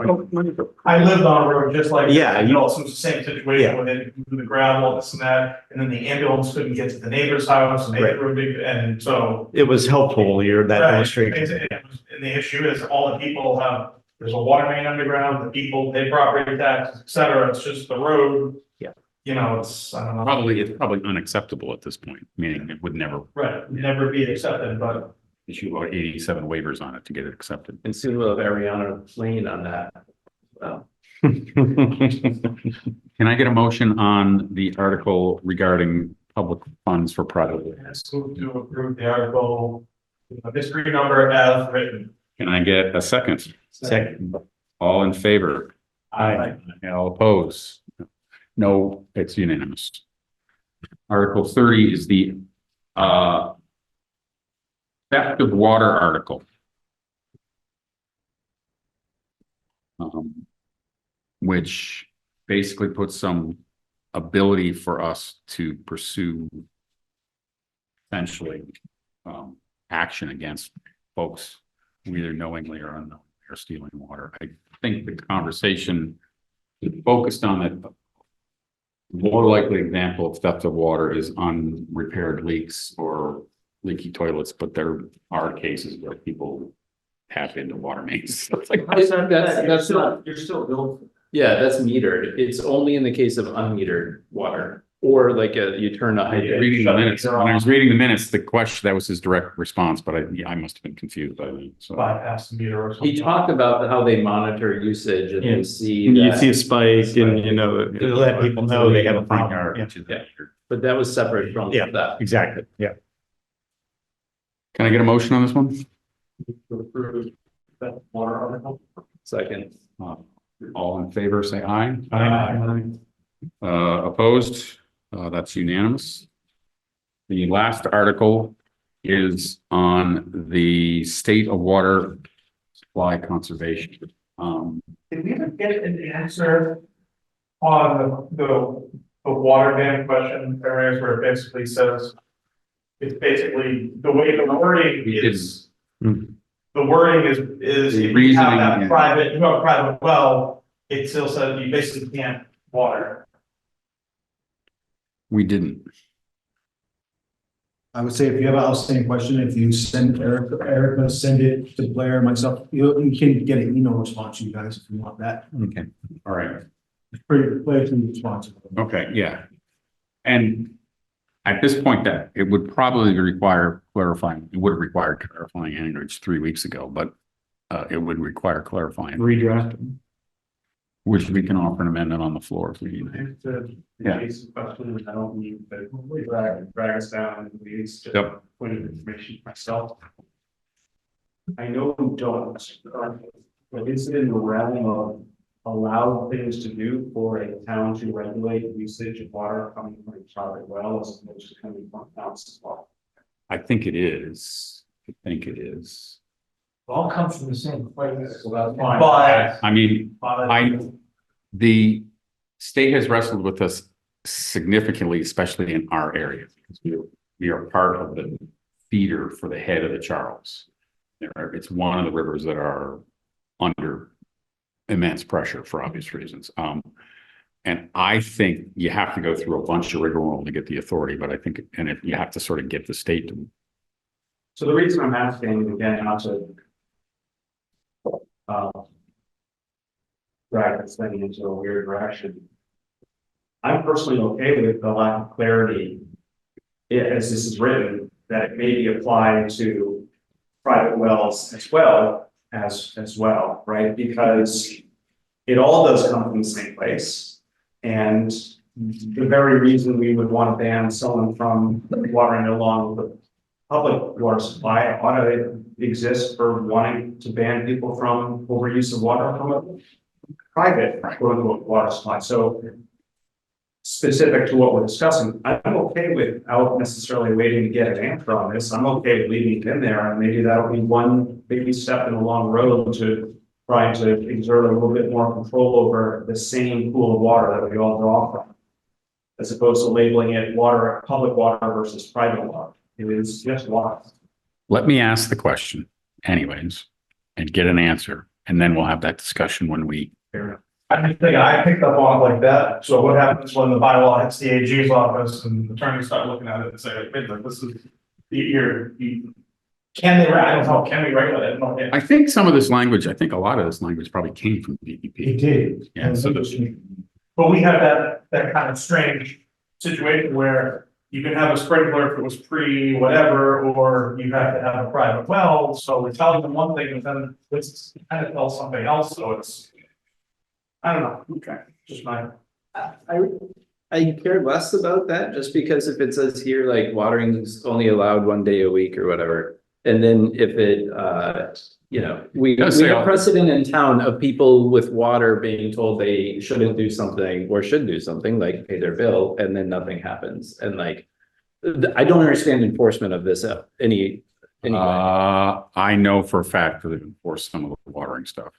I lived on a road just like. Yeah, You know, it's the same situation with it, the gravel, this and that, and then the ambulance couldn't get to the neighbor's house and they Right. were big, and so. It was helpful, that Right, illustration. And the issue is all the people have, there's a water main underground, the people pay property taxes, et cetera, it's just the road. Yeah. You know, it's, I don't know. It's probably unacceptable at this point, meaning it would never Right, never be accepted, but. issue about 87 waivers on it to get it accepted. And soon we'll have Ariana Lane on that. Well, Can I get a motion on the article regarding public funds for private ways? Let's move to approve the article, history number as written. Can I get a second? Second. All in favor? Aye. All opposed? No, it's unanimous. Article 30 is the theft of water article. Which basically puts some ability for us to pursue essentially action against folks who either knowingly or unknowingly are stealing water. I think the conversation focused on it. More likely example of theft of water is unrepaired leaks or leaky toilets, but there are cases where people tap into water mains. So it's like, That's not, you're still billed. Yeah, that's metered. It's only in the case of unmetered water or like you turn a hydrant. reading the minutes, when I was reading the minutes, the question, that was his direct response, but I must have been confused by that. So Bypass the meter or something. He talked about how they monitor usage and they see You see a that, spike and you know. To let people know they have a front yard. which is Yeah. but that was separate from Yeah. that. Exactly, yeah. Can I get a motion on this one? To approve that water article. Second. All in favor, say aye. Aye. Opposed? That's unanimous. The last article is on the state of water supply conservation. Did we ever get an answer on the water ban question, areas where it basically says. It's basically the way the wording We is. didn't. The wording is The if you reasoning, have that yeah. private, you have a private well, it still says you basically can't water. We didn't. I would say if you have an outstanding question, if you send Erica, send it to Blair, myself, you can get an email response to you guys if you want that. Okay, all right. It's pretty, Blair's responsible. Okay, yeah. And at this point, that it would probably require clarifying, it would have required clarifying anyway, 3 weeks ago, but it would require clarifying, Redraft. which we can offer an amendment on the floor if we need. If the Yeah. case question, I don't need to drag us down and it's just Yep. point of information myself. I know we don't, but is it in the realm of allowed things to do for a town to regulate usage of water coming from a private well as opposed to coming from a house well? I think it is. I think it is. It all comes from the same place. So that's fine. But- I mean, the state has wrestled with us significantly, especially in our area, because we are part of the feeder for the head of the Charles. It's one of the rivers that are under immense pressure for obvious reasons. And I think you have to go through a bunch of rigmarole to get the authority, but I think, and if you have to sort of get the state to. So the reason I'm asking, again, not to drag this thing into a weird direction. I'm personally okay with the lack of clarity, as this is written, that it may be applied to private wells as well, right? Because it all does come from the same place. And the very reason we would want to ban someone from watering along the public water supply ought to exist for wanting to ban people from overuse of water from a private quote unquote water supply. So specific to what we're discussing, I'm okay without necessarily waiting to get an answer on this. I'm okay with leaving it in there, and maybe that'll be one baby step in a long road to trying to exert a little bit more control over the same pool of water that we all draw from, as opposed to labeling it water, public water versus private water. It is just water. Let me ask the question anyways, and get an answer, and then we'll have that discussion when we. I think I picked up on it like that. So what happens when the bylaw hits the AG's office and attorneys start looking at it and say, wait, look, this is, can they, I don't know, can we regulate it? No, yeah. I think some of this language, I think a lot of this language probably came from DEP. It did. Yeah, so But we have that kind of strange situation where you can have a sprinkler if it was pre-whatever, or you have to have a private well, so we're telling them one thing, and then it's kind of tell something else, so it's. I don't know, okay, just my. I care less about that, just because if it says here, like, watering is only allowed 1 day a week or whatever. And then if it, we have precedent in town of people with water being told they shouldn't do something or should do something, like pay their bill, and then nothing happens. And like, I don't understand enforcement of this anyway. I know for a fact that they've enforced some of the watering stuff.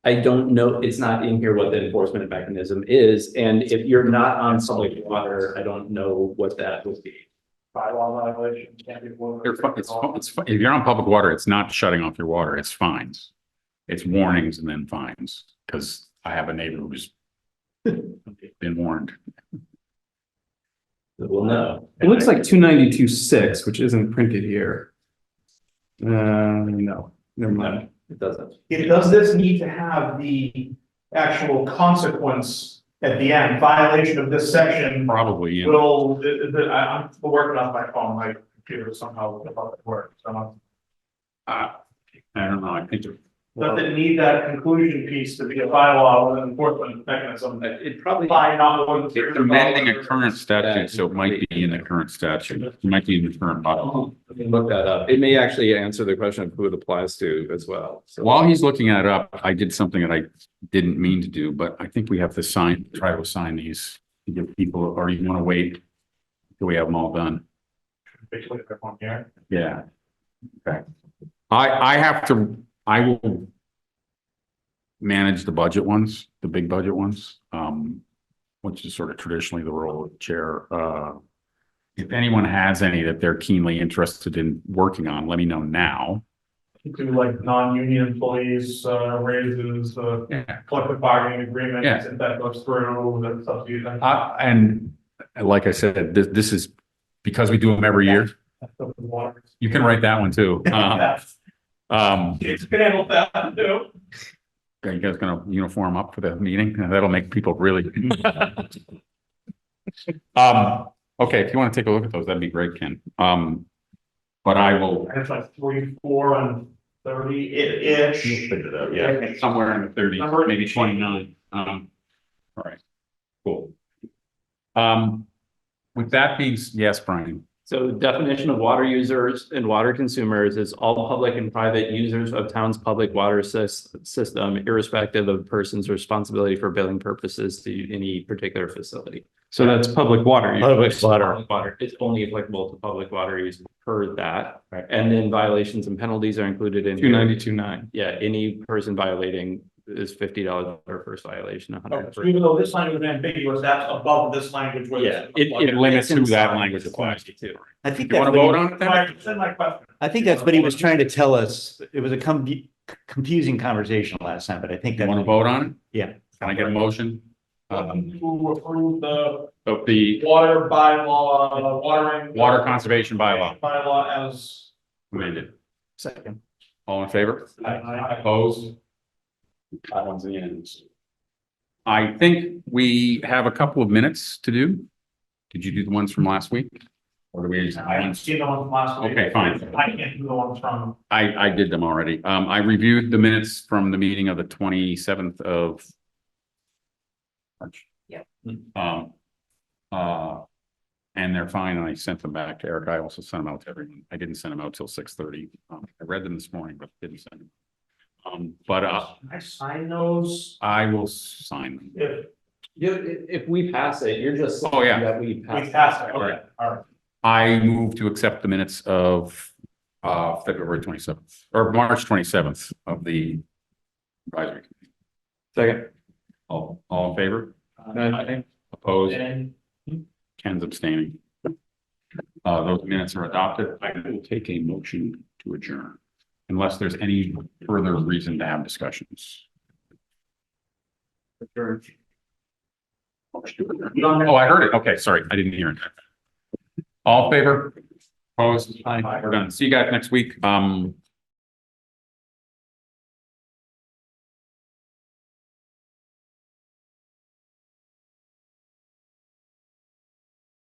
I don't know, it's not in here what the enforcement mechanism is, and if you're not on public water, I don't know what that would be. Bylaw violation, can't be. If you're on public water, it's not shutting off your water, it's fines. It's warnings and then fines, because I have a neighbor who's been warned. Well, no. It looks like 292.6, which isn't printed here. No, never mind. It doesn't. Does this need to have the actual consequence at the end, violation of this section? Probably, yeah. Will, I'm working on my phone, my computer somehow about it works, so. I don't know, I think. Does it need that conclusion piece to be a bylaw with an enforcement mechanism? It probably. By not more than. It's amending a current statute, so it might be in the current statute, it might be in the current bylaw. Look that up. It may actually answer the question of who it applies to as well. So While he's looking that up, I did something that I didn't mean to do, but I think we have to try to assign these to give people, or you want to wait till we have them all done? Basically, they're on here. Yeah. Okay. I will manage the budget ones, the big budget ones, which is sort of traditionally the role of the chair. If anyone has any that they're keenly interested in working on, let me know now. Do like non-union employees, raises, collective bargaining agreements, Yeah. if that goes through, that's up to you then. And like I said, this is because we do them every year. You can write that one too. It's been able to do. Are you guys gonna uniform up for the meeting? That'll make people really. Okay, if you want to take a look at those, that'd be great, Ken. But I will. It's like 3, 4 on 30-ish. Yeah, somewhere in the thirties, maybe 29. All right, cool. With that being, yes, Brian. So the definition of water users and water consumers is all public and private users of town's public water system, irrespective of person's responsibility for billing purposes to any particular facility. So that's public water. Public water. Public water is only applicable to public water use per that. Right. And then violations and penalties are included in. 292.9. Yeah, any person violating is $50 per first violation, $100 Even though this language is ambiguous, that's above this language. where Yeah, It limits who that inside language applies to. too. I think You that's want to what vote he, on it then? Send my question. I think that's what he was trying to tell us. It was a confusing conversation last time, but I think You that. want to vote on it? Yeah. Can I get a motion? To approve the Of the water bylaw, watering. water conservation bylaw Bylaw as. amended. Second. All in favor? Aye. Opposed? That one's the end. I think we have a couple of minutes to do. Did you do the ones from last week? Or do we? I haven't seen the one from last week. Okay, fine. I can't do the ones from. I did them already. I reviewed the minutes from the meeting of the 27th of March. Yep. And they're fine, and I sent them back to Eric. I also sent them out to everyone. I didn't send them out till 6:30. I read them this morning, but didn't send them. I sign those I will sign them. if If we pass it, you're just. Oh, yeah. saying that we we pass. pass it. Okay, all right. I move to accept the minutes of February 27th or March 27th of the advisory committee. Second. All in favor? Aye. Opposed? And Ken's abstaining. Those minutes are adopted. I will take a motion to adjourn unless there's any further reason to have discussions. Oh, I heard it. Okay, sorry. I didn't hear it. All in favor? Opposed? We're done. See you guys next week.